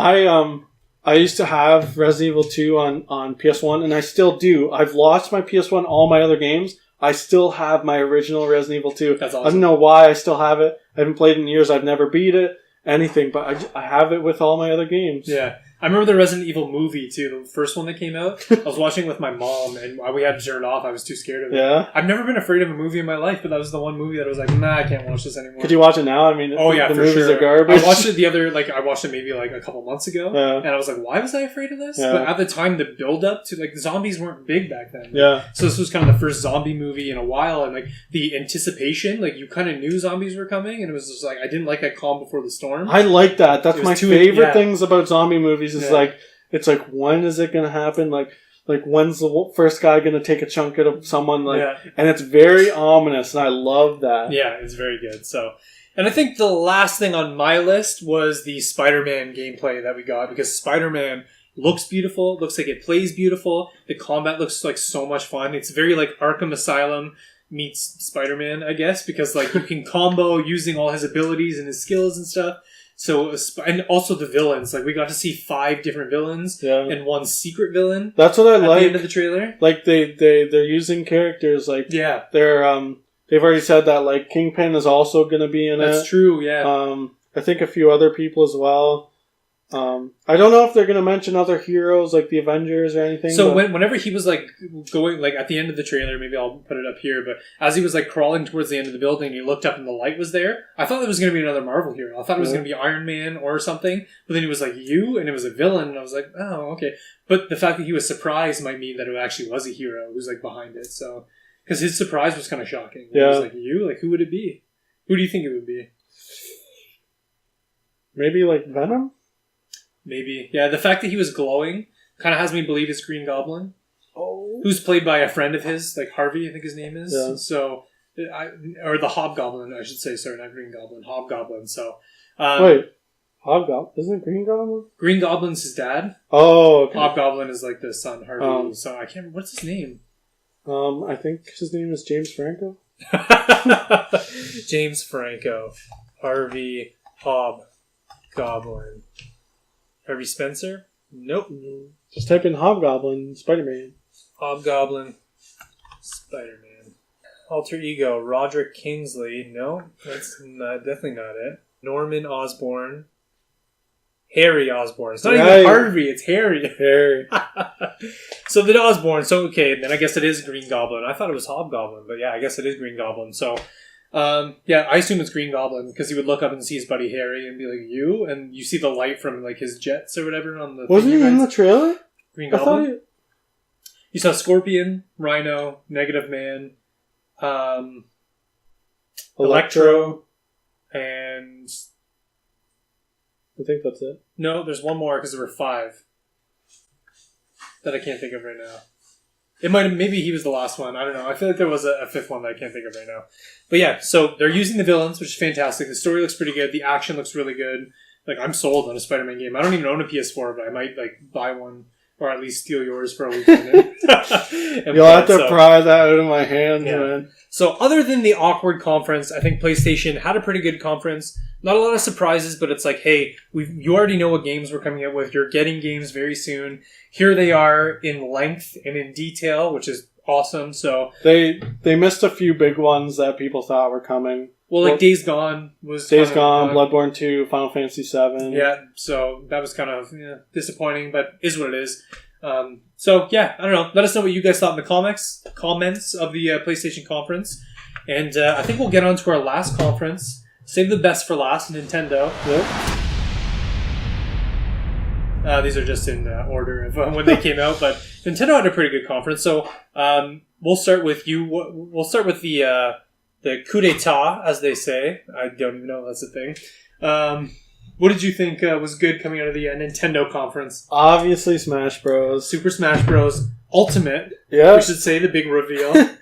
I used to have Resident Evil 2 on PS1, and I still do. I've lost my PS1, all my other games. I still have my original Resident Evil 2. That's awesome. I don't know why I still have it. I haven't played it in years. I've never beat it, anything, but I have it with all my other games. Yeah. I remember the Resident Evil movie, too, the first one that came out. I was watching it with my mom, and we had to turn it off. I was too scared of it. Yeah? I've never been afraid of a movie in my life, but that was the one movie that I was like, nah, I can't watch this anymore. Could you watch it now? I mean, the movies sure. are garbage. I watched it I watched it maybe like a couple months ago, and I was like, why was I afraid of this? Yeah. But at the time, the build-up to, like, zombies weren't big back then. Yeah. So this was kind of the first zombie movie in a while, and, like, the anticipation, like, you kind of knew zombies were coming, and it was just like, I didn't like that calm before the storm. I like that. That's my favorite things about zombie movies is, like, it's like, when is it going to happen? Like, when's the first guy going to take a chunk out of someone? And it's very ominous, and I love that. Yeah, it's very good. So, and I think the last thing on my list was the Spider-Man gameplay that we got, because Spider-Man looks beautiful, looks like it plays beautiful. The combat looks like so much fun. It's very like Arkham Asylum meets Spider-Man, I guess, because like you can combo using all his abilities and his skills and stuff. So, and also the villains. Like, we got to see 5 different villains and 1 secret villain. That's what I like. At the end of the trailer. Like, they're using characters, like, they're, they've already said that, like, Kingpin is also going to be in it. That's true, yeah. I think a few other people as well. I don't know if they're going to mention other heroes, like the Avengers or anything. So whenever he was, like, going, like, at the end of the trailer, maybe I'll put it up here, but as he was, like, crawling towards the end of the building, he looked up and the light was there. I thought there was going to be another Marvel hero. I thought it was going to be Iron Man or something, but then he was like, you? And it was a villain, and I was like, oh, okay. But the fact that he was surprised might mean that it actually was a hero who's, like, behind it, so... Because his surprise was kind of shocking. He was like, you? Like, who would it be? Who do you think it would be? Maybe, like, Venom? Maybe. Yeah, the fact that he was glowing kind of has me believe it's Green Goblin. Oh. Who's played by a friend of his, like Harvey, I think his name is. Yeah. So, or the Hobgoblin, I should say. Sorry, not Green Goblin. Hobgoblin. So, wait. Hobgoblin? Isn't it Green Goblin? Green Goblin's his dad. Oh, okay. Hobgoblin is like the son, Harvey. So, I can't remember. What's his name? I think his name is James Franco. James Franco. Harvey Hobgoblin. Harvey Spencer? Nope. Just type in Hobgoblin, Spider-Man. Hobgoblin, Spider-Man. Alter ego, Roderick Kingsley. No, that's definitely not it. Norman Osborn. Harry Osborn. It's not even Harvey, it's Harry. Harry. So the Osborn, so okay, then I guess it is Green Goblin. I thought it was Hobgoblin, but yeah, I guess it is Green Goblin. So, yeah, I assume it's Green Goblin because he would look up and see his buddy Harry and be like, you? And you see the light from like his jets or whatever on the... Wasn't he in the trailer? Green Goblin? You saw Scorpion, Rhino, Negative Man, Electro, and... I think that's it. No, there's one more because there were 5 that I can't think of right now. It might have, maybe he was the last one. I don't know. I feel like there was a 5th one that I can't think of right now. But yeah, so they're using the villains, which is fantastic. The story looks pretty good. The action looks really good. Like, I'm sold on a Spider-Man game. I don't even own a PS4, but I might, like, buy one or at least steal yours for a weekend. You'll have to pry that out of my hands, man. So other than the awkward conference, I think PlayStation had a pretty good conference. Not a lot of surprises, but it's like, hey, you already know what games we're coming out with. You're getting games very soon. Here they are in length and in detail, which is awesome. So they missed a few big ones that people thought were coming. Well, like Days Gone was... Days Gone, Bloodborne 2, Final Fantasy 7. Yeah, so that was kind of disappointing, but is what it is. So, yeah, I don't know. Let us know what you guys thought in the comments of the PlayStation conference. And I think we'll get on to our last conference. Save the best for last, Nintendo. Yep. These are just in order of when they came out, but Nintendo had a pretty good conference. So we'll start with you. We'll start with the coup d'etat, as they say. I don't even know if that's a thing. What did you think was good coming out of the Nintendo conference? Obviously, Smash Bros. Super Smash Bros. Ultimate. Yeah. We should say the big reveal.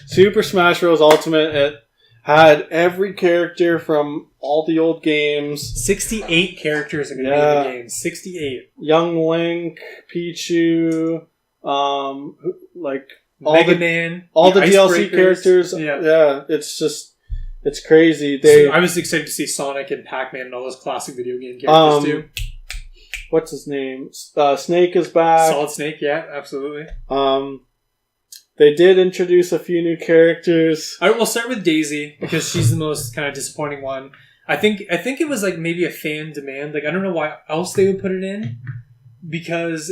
Super Smash Bros. Ultimate. It had every character from all the old games. 68 characters are going to be in the game. 68. Young Link, Pichu, like Mega Man, all the DLC characters. Yeah, it's crazy. I was excited to see Sonic and Pac-Man and all those classic video game characters too. What's his name? Snake is back. Solid Snake, yeah, absolutely. They did introduce a few new characters. All right, we'll start with Daisy because she's the most kind of disappointing one. I think it was like maybe a fan demand. Like, I don't know why else they would put it in, because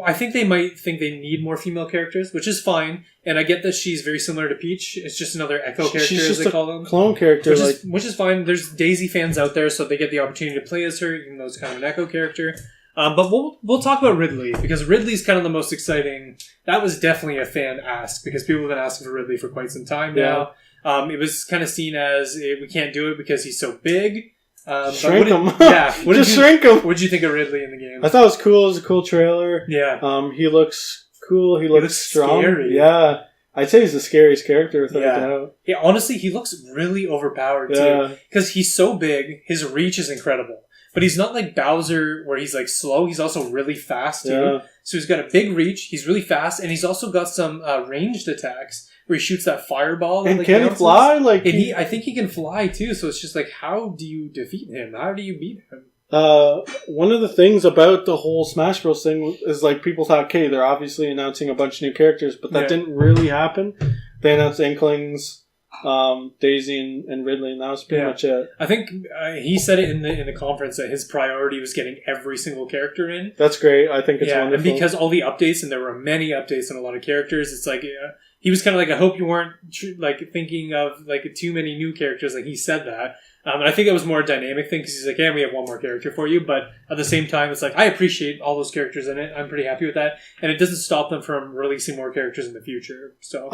I think they might think they need more female characters, which is fine. And I get that she's very similar to Peach. It's just another Echo character, she's just as they call them. Clone character, which is fine. There's Daisy fans out there, so they get the opportunity to play as her, even though it's kind of an Echo character. But we'll talk about Ridley, because Ridley's kind of the most exciting. That was definitely a fan ask, because people have been asking for Ridley for quite some time now. It was kind of seen as we can't do it because he's so big. Shrink him. Shrink him. What did you think of Ridley in the game? I thought it was cool. It was a cool trailer. Yeah. He looks cool. He looks strong. Scary. Yeah. I'd say he's the scariest character without a doubt. Yeah, honestly, he looks really overpowered too. Because he's so big, his reach is incredible. But he's not like Bowser where he's like slow. He's also really fast too. Yeah. So he's got a big reach. He's really fast. And he's also got some ranged attacks where he shoots that fireball. And that, can he fly? Like, and I think he can fly too. So it's just like, how do you defeat him? How do you beat him? One of the things about the whole Smash Bros. Thing is like people thought, okay, they're obviously announcing a bunch of new characters, but that didn't really happen. They announced Inklings, Daisy, and Ridley, and that was pretty much it. I think he said it in the conference that his priority was getting every single character in. That's great. I think it's wonderful. And because all the updates, and there were many updates and a lot of characters, it's like he was kind of like, I hope you weren't like thinking of like too many new characters. Like he said that. And I think that was more a dynamic thing because he's like, yeah, we have one more character for you. But at the same time, it's like, I appreciate all those characters in it. I'm pretty happy with that. And it doesn't stop them from releasing more characters in the future. So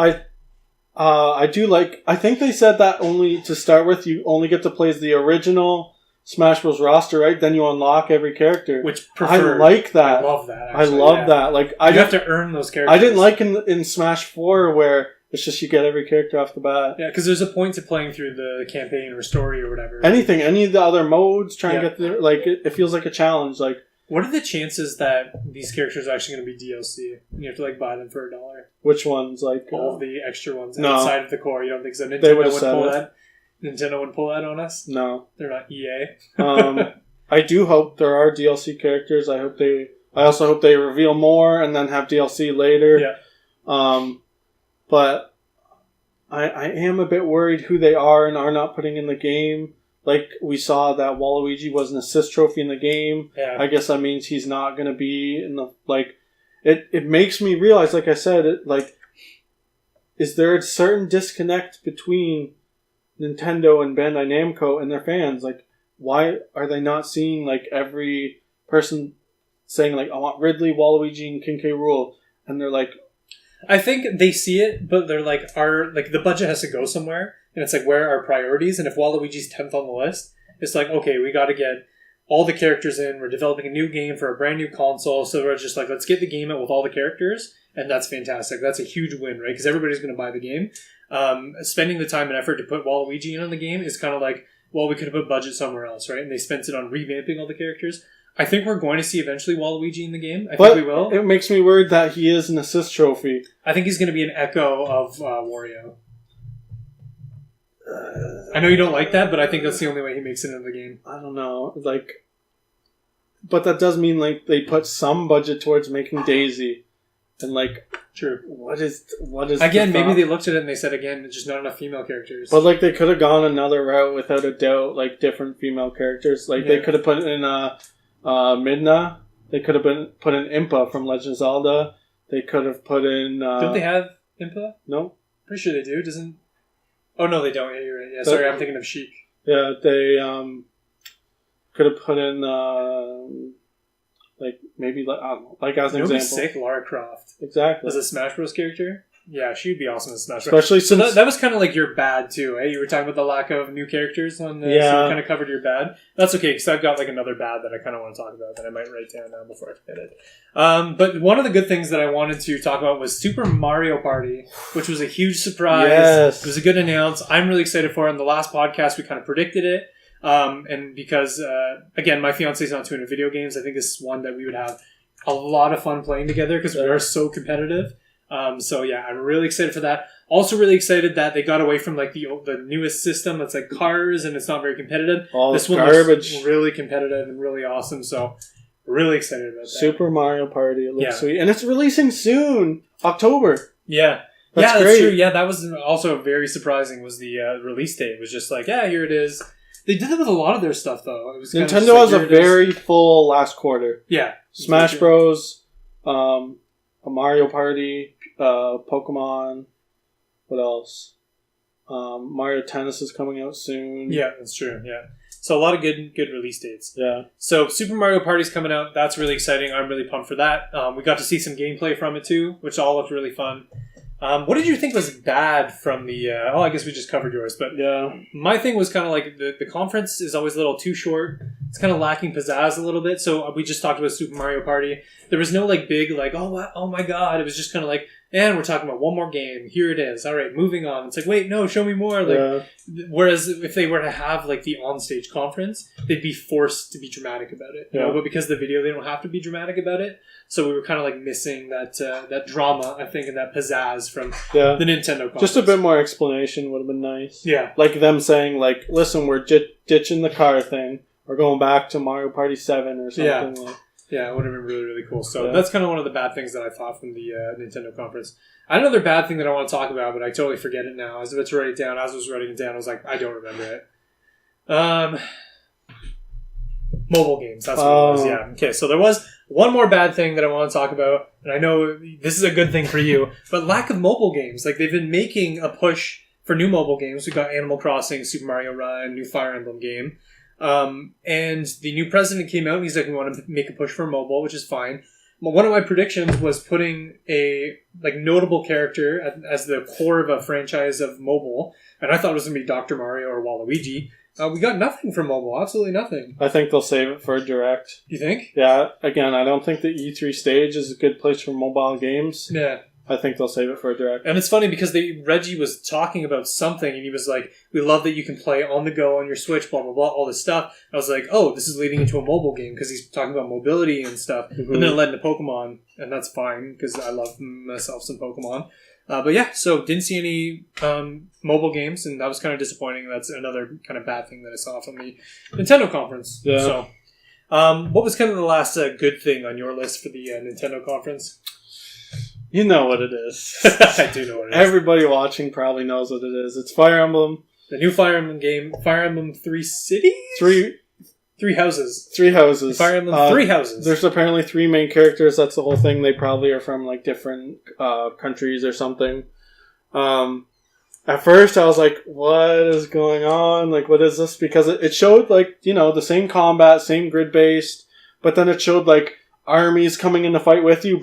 I do like, I think they said that only to start with, you only get to play as the original Smash Bros. Roster, right? Then you unlock every character. Which preferred. I like that. I love that. Actually, I love that. Like, you have to earn those characters. I didn't like in Smash 4 where it's just you get every character off the bat. Yeah, because there's a point to playing through the campaign or story or whatever. Anything, any of the other modes, try and get there. Like, it feels like a challenge. Like, what are the chances that these characters are actually going to be DLC? You have to like buy them for $1. Which ones? Like all of the extra ones no. outside of the core. You don't think so? Nintendo they would pull that. Nintendo wouldn't pull that on us. No, they're not EA. I do hope there are DLC characters. I also hope they reveal more and then have DLC later. Yeah. But I am a bit worried who they are and are not putting in the game. Like, we saw that Waluigi was an assist trophy in the game. Yeah. I guess that means he's not going to be in the... Like, it makes me realize, like I said, is there a certain disconnect between Nintendo and Bandai Namco and their fans? Like, why are they not seeing, like, every person saying, like, I want Ridley, Waluigi, and King K. Rool? And they're like... I think they see it, but they're like, the budget has to go somewhere. And it's like, where are priorities? And if Waluigi's 10th on the list, it's like, okay, we got to get all the characters in. We're developing a new game for a brand new console. So we're just like, let's get the game out with all the characters. And that's fantastic. That's a huge win, right? Because everybody's going to buy the game. Spending the time and effort to put Waluigi in on the game is kind of like, well, we could have put budget somewhere else, right? And they spent it on revamping all the characters. I think we're going to see eventually Waluigi in the game. I think we will. It makes me worried that he is an assist trophy. I think he's going to be an echo of Wario. I know you don't like that, but I think that's the only way he makes it into the game. I don't know. Like, but that does mean, like, they put some budget towards making Daisy. And, like, true. What is again, maybe they looked at it and they said, again, just not enough female characters. But, like, they could have gone another route without a doubt, like, different female characters. Like, they could have put in Midna. They could have put in Impa from Legend of Zelda. They could have put in... Don't they have Impa? No. Pretty sure they do. Doesn't... Oh, no, they don't. Yeah, you're right. Yeah, sorry, I'm thinking of Sheik. Yeah, they could have put in, like, maybe, I don't know, like, as an example. Sick, Lara Croft. Exactly. As a Smash Bros. Character? Yeah, she'd be awesome as Smash Bros. Especially since... So that was kind of like your bad, too, eh? You were talking about the lack of new characters on this. Yeah. So you kind of covered your bad. That's okay, because I've got, like, another bad that I kind of want to talk about that I might write down now before I forget it. But one of the good things that I wanted to talk about was Super Mario Party, which was a huge surprise. Yes. It was a good announce. I'm really excited for it. In the last podcast, we kind of predicted it. And because, again, my fiance's not too into video games, I think this is one that we would have a lot of fun playing together because we are so competitive. So yeah, I'm really excited for that. Also really excited that they got away from like the newest system that's like cars and it's not very competitive. This one looks really competitive and really awesome. So really excited about that. Super Mario Party. It looks sweet. And it's releasing soon. October. Yeah. That's true. Yeah, that was also very surprising was the release date. It was just like, yeah, here it is. They did it with a lot of their stuff though. It was Nintendo has a very full last quarter. Yeah. Smash Bros. A Mario Party. Pokemon. What else? Mario Tennis is coming out soon. Yeah, that's true. Yeah, so a lot of good release dates. Yeah. So Super Mario Party's coming out. That's really exciting. I'm really pumped for that. We got to see some gameplay from it too, which all looked really fun. What did you think was bad from the... I guess we just covered yours, but yeah, my thing was kind of like the conference is always a little too short. It's kind of lacking pizzazz a little bit. So we just talked about Super Mario Party. There was no like big like oh my god. It was just kind of like, and we're talking about one more game. Here it is. All right, moving on. It's like, wait, no, show me more. Like, whereas if they were to have like the onstage conference, they'd be forced to be dramatic about it. You know? But because of the video, they don't have to be dramatic about it. So we were kind of like missing that drama, I think, and that pizzazz from the Nintendo conference. Just a bit more explanation would have been nice. Yeah, like them saying like, listen, we're ditching the car thing. We're going back to Mario Party 7 or something. Yeah, it would have been really, really cool. So that's kind of one of the bad things that I thought from the Nintendo conference. I had another bad thing that I want to talk about, but I totally forget it now. I was about to write it down. As I was writing it down, I was like, I don't remember it. Mobile games, that's what it was, yeah. Okay, so there was one more bad thing that I want to talk about, and I know this is a good thing for you, but lack of mobile games. Like, they've been making a push for new mobile games. We've got Animal Crossing, Super Mario Run, new Fire Emblem game. And the new president came out and he's like, we want to make a push for mobile, which is fine. But one of my predictions was putting a like notable character as the core of a franchise of mobile. And I thought it was going to be Dr. Mario or Waluigi. We got nothing from mobile. Absolutely nothing. I think they'll save it for a direct. You think? Yeah. Again, I don't think the E3 stage is a good place for mobile games. Yeah. I think they'll save it for a direct. And it's funny because Reggie was talking about something and he was like, we love that you can play on the go on your Switch, blah, blah, blah, all this stuff. And I was like, oh, this is leading into a mobile game because he's talking about mobility and stuff. Mm-hmm. And then it led into Pokemon, and that's fine because I love myself some Pokemon. But yeah, so didn't see any mobile games, and that was kind of disappointing. That's another kind of bad thing that I saw from the Nintendo conference. Yeah. So, what was kind of the last good thing on your list for the Nintendo conference? You know what it is. I do know what it is. Everybody watching probably knows what it is. It's Fire Emblem. The new Fire Emblem game, Fire Emblem 3 Cities? Three houses. 3 houses. Fire Emblem 3 houses. There's apparently 3 main characters. That's the whole thing. They probably are from like different countries or something. At first I was like, what is going on? Like, what is this? Because it showed like, you know, the same combat, same grid based, but then it showed like armies coming in to fight with you.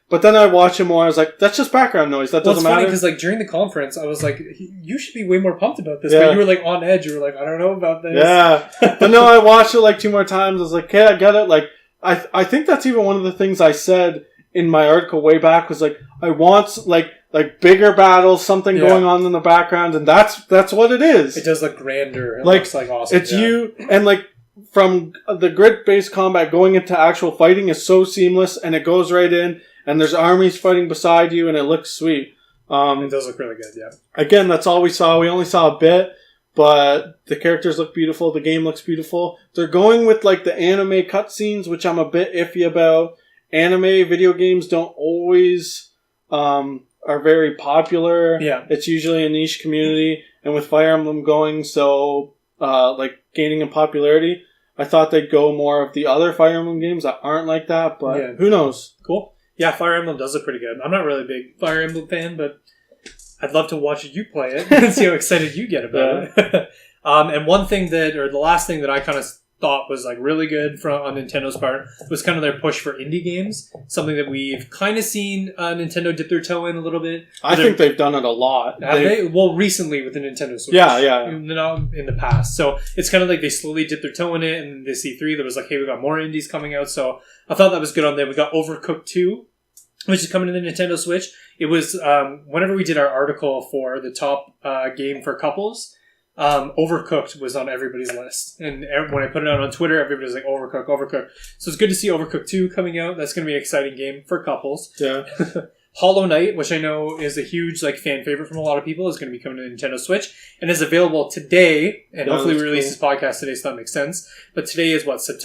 But then I watched it more. I was like, that's just background noise. That doesn't matter. It's funny because like during the conference, I was like, you should be way more pumped about this. Yeah. But you were like on edge. You were like, I don't know about this. Yeah. But no, I watched it like 2 more times. I was like, okay, I get it. Like, I think that's even one of the things I said in my article way back was like, I want like bigger battles, something going on in the background, and that's what it is. It does look grander. It looks like awesome. It's you and like. From the grid-based combat going into actual fighting is so seamless, and it goes right in, and there's armies fighting beside you, and it looks sweet. It does look really good, yeah. Again, that's all we saw. We only saw a bit, but the characters look beautiful. The game looks beautiful. They're going with like the anime cutscenes, which I'm a bit iffy about. Anime video games don't always are very popular. Yeah. It's usually a niche community, and with Fire Emblem going so like gaining in popularity, I thought they'd go more of the other Fire Emblem games that aren't like that, but who knows? Cool. Yeah, Fire Emblem does look pretty good. I'm not really a big Fire Emblem fan, but I'd love to watch you play it and see how excited you get about it. And one thing the last thing that I kind of thought was like really good on Nintendo's part was kind of their push for indie games. Something that we've kind of seen Nintendo dip their toe in a little bit. I think they've done it a lot. Have they? Well, recently with the Nintendo Switch. Yeah. Not in the past. So it's kind of like they slowly dipped their toe in it, and this E3 there was like, hey, we got more indies coming out. So I thought that was good on there. We got Overcooked 2, which is coming to the Nintendo Switch. It was, whenever we did our article for the top game for couples, Overcooked was on everybody's list. And when I put it out on Twitter, everybody was like, Overcooked. So it's good to see Overcooked 2 coming out. That's going to be an exciting game for couples. Yeah. Hollow Knight, which I know is a huge like fan favorite from a lot of people, is going to be coming to Nintendo Switch and is available today. And hopefully we release this podcast today, so that makes sense. But today is what, June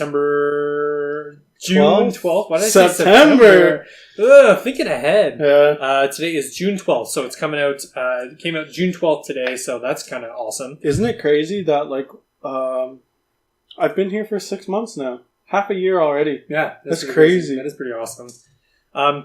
12th? Why did I say September? Ugh, thinking ahead. Yeah. Today is June 12th, so it's coming out. It came out June 12th today, so that's kind of awesome. Isn't it crazy that like I've been here for 6 months now, half a year already? Yeah, that's crazy. That is pretty awesome.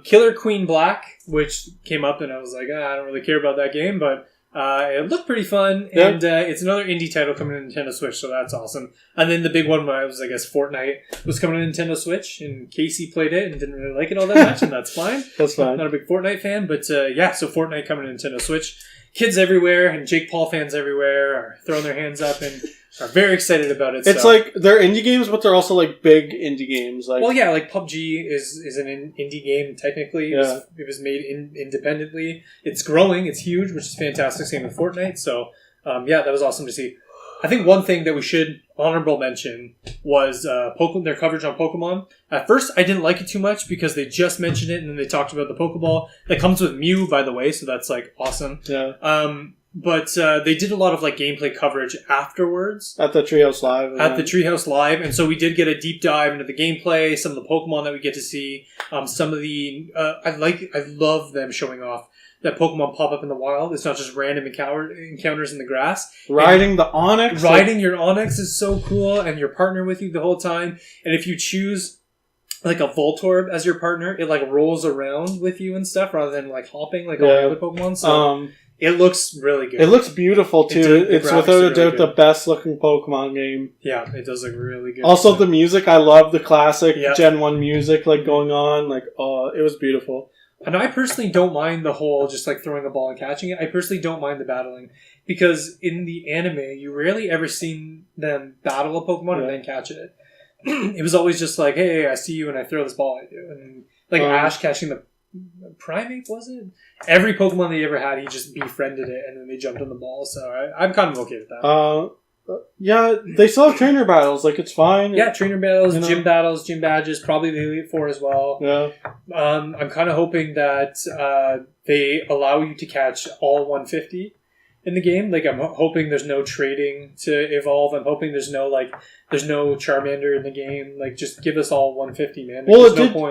Killer Queen Black, which came up, and I was like, I don't really care about that game, but it looked pretty fun, and it's another indie title coming to Nintendo Switch, so that's awesome. And then the big one was, I guess, Fortnite was coming to Nintendo Switch, and Casey played it and didn't really like it all that much, and that's fine. That's fine. Not a big Fortnite fan, but so Fortnite coming to Nintendo Switch. kids everywhere and Jake Paul fans everywhere are throwing their hands up and are very excited about it. It's like they're indie games, but they're also like big indie games. Like, well, yeah, like PUBG is an indie game technically. It was made independently. It's growing. It's huge, which is fantastic. Same with Fortnite. So yeah, that was awesome to see. I think one thing that we should honorable mention was their coverage on Pokemon. At first, I didn't like it too much because they just mentioned it and then they talked about the Pokeball that comes with Mew, by the way. So that's like awesome. Yeah. But they did a lot of like gameplay coverage afterwards. At the Treehouse Live. The Treehouse Live. And so we did get a deep dive into the gameplay, some of the Pokemon that we get to see, some of the... I love them showing off that Pokemon pop up in the wild. It's not just random encounters in the grass. Riding the Onix. Riding your Onix is so cool, and your partner with you the whole time. And if you choose like a Voltorb as your partner, it like rolls around with you and stuff rather than like hopping like all the other Pokemon. So... it looks really good. It looks beautiful, too. It's without a doubt the best-looking Pokemon game. Yeah, it does look really good. Also, the music. I love the classic Gen 1 music like going on. Like, oh, it was beautiful. And I personally don't mind the whole just like throwing a ball and catching it. I personally don't mind the battling. Because in the anime, you rarely ever seen them battle a Pokemon and then catch it. It was always just like, hey, I see you and I throw this ball at you. And like Ash catching the Primate, was it? Every Pokemon they ever had, he just befriended it, and then they jumped on the ball. So I'm kind of okay with that. Yeah, they still have trainer battles. Like, it's fine. Yeah, trainer battles, gym battles, gym badges, probably the Elite Four as well. Yeah. I'm kind of hoping that they allow you to catch all 150 in the game. Like, I'm hoping there's no trading to evolve. I'm hoping there's no Charmander in the game. Like, just give us all 150, man. Well,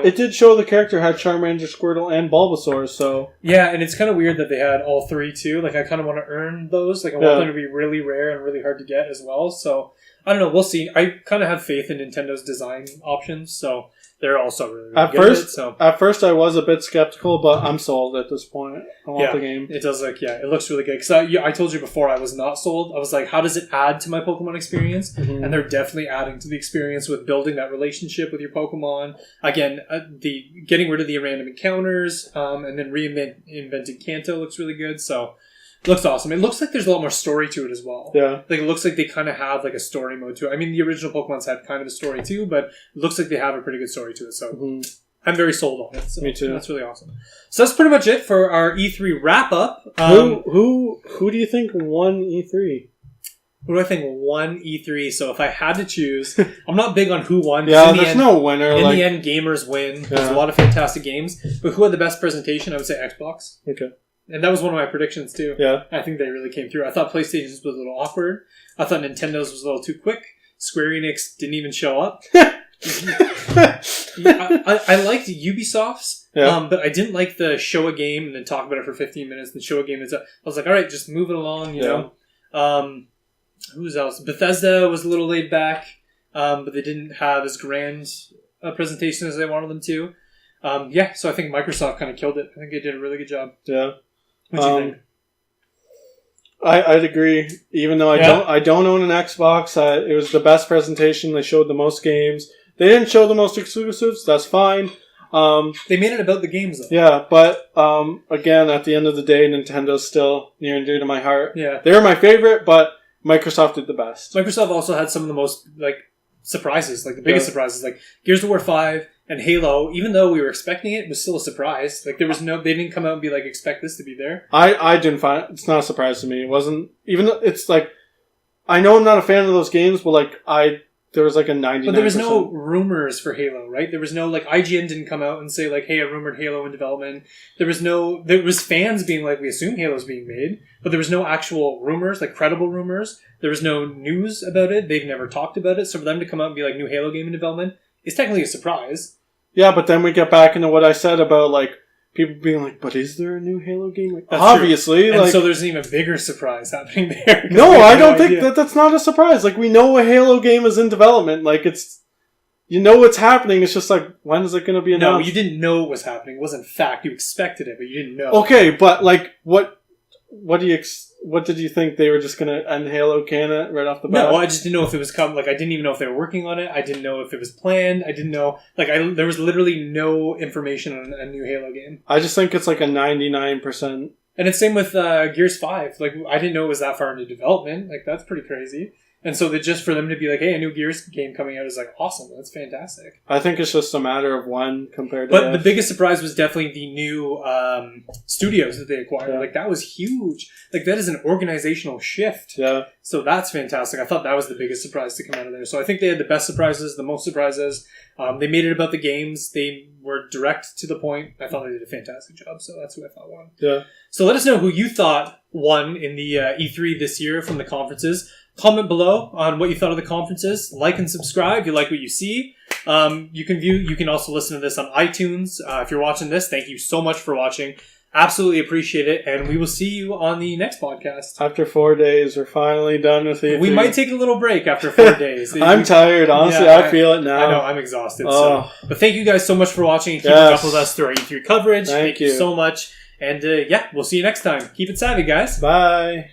it did show the character had Charmander, Squirtle, and Bulbasaur, so... Yeah, and it's kind of weird that they had all three, too. Like, I kind of want to earn those. Like, I want them to be really rare and really hard to get as well. So, I don't know. We'll see. I kind of have faith in Nintendo's design options, so... They're also really good. At first, I was a bit skeptical, but I'm sold at this point. I want the game. It does look, it looks really good. Because I told you before, I was not sold. I was like, how does it add to my Pokemon experience? Mm-hmm. And they're definitely adding to the experience with building that relationship with your Pokemon. Again, the getting rid of the random encounters, and then reinventing Kanto looks really good. So, it looks awesome. It looks like there's a lot more story to it as well. Yeah. Like, it looks like they kind of have, like, a story mode to it. I mean, the original Pokemon's had kind of a story, too, but it looks like they have a pretty good story to it. So, I'm very sold on it. So me too. That's really awesome. So, that's pretty much it for our E3 wrap-up. Who do you think won E3? Who do I think won E3? So, if I had to choose, I'm not big on who won. There's no winner. In the end, gamers win. Yeah. There's a lot of fantastic games. But who had the best presentation? I would say Xbox. Okay. And that was one of my predictions, too. Yeah. I think they really came through. I thought PlayStation's was a little awkward. I thought Nintendo's was a little too quick. Square Enix didn't even show up. I liked Ubisoft's, but I didn't like the show a game and then talk about it for 15 minutes and show a game. I was like, all right, just move it along, you know. Who's else? Bethesda was a little laid back, but they didn't have as grand a presentation as they wanted them to. So I think Microsoft kind of killed it. I think they did a really good job. Yeah. What do you think? I'd agree. Even though I don't own an Xbox, it was the best presentation. They showed the most games. They didn't show the most exclusives. That's fine. They made it about the games, though. Yeah, but again, at the end of the day, Nintendo's still near and dear to my heart. Yeah, they were my favorite, but Microsoft did the best. Microsoft also had some of the most surprises, the biggest surprises, like Gears of War 5 and Halo. Even though we were expecting it was still a surprise. They didn't come out and be like, expect this to be there. I didn't find it. It's not a surprise to me. It wasn't, even though it's I know I'm not a fan of those games, but there was a 99%. But there was no rumors for Halo, right? There was no, IGN didn't come out and say, hey, a rumored Halo in development. There was fans being we assume Halo's being made, but there was no actual rumors, credible rumors. There was no news about it. They've never talked about it. So for them to come out and be new Halo game in development is technically a surprise. Yeah, but then we get back into what I said about, people being but is there a new Halo game? Obviously. And so there's an even bigger surprise happening there. No, I don't think that's not a surprise. We know a Halo game is in development. It's... You know what's happening. It's just when is it going to be announced? No, you didn't know it was happening. It wasn't fact. You expected it, but you didn't know. Okay, but what did you think? They were just going to end Halo canon right off the bat? No, I just didn't know if it was coming. I didn't even know if they were working on it. I didn't know if it was planned. I didn't know. There was literally no information on a new Halo game. I just think it's a 99% And it's same with Gears 5. Like, I didn't know it was that far into development. Like, that's pretty crazy. And so that just for them to be like, hey, a new Gears game coming out is like awesome. That's fantastic. I think it's just a matter of when compared to But the biggest surprise was definitely the new studios that they acquired. Yeah. Like, that was huge. Like, that is an organizational shift. Yeah. So that's fantastic. I thought that was the biggest surprise to come out of there. So I think they had the best surprises, the most surprises. They made it about the games. They were direct to the point. I thought they did a fantastic job. So that's who I thought won. Yeah. So let us know who you thought won in the E3 this year from the conferences. Comment below on what you thought of the conferences. Like and subscribe if you like what you see. You can also listen to this on iTunes. If you're watching this, thank you so much for watching. Absolutely appreciate it. And we will see you on the next podcast. After 4 days, we're finally done with E3. We might take a little break after 4 days. I'm tired. Honestly, Yeah, I feel it now. I know, I'm exhausted. Oh. So. But thank you guys so much for watching and keeping up with us through our E3 coverage. Thank you so much. And we'll see you next time. Keep it savvy, guys. Bye.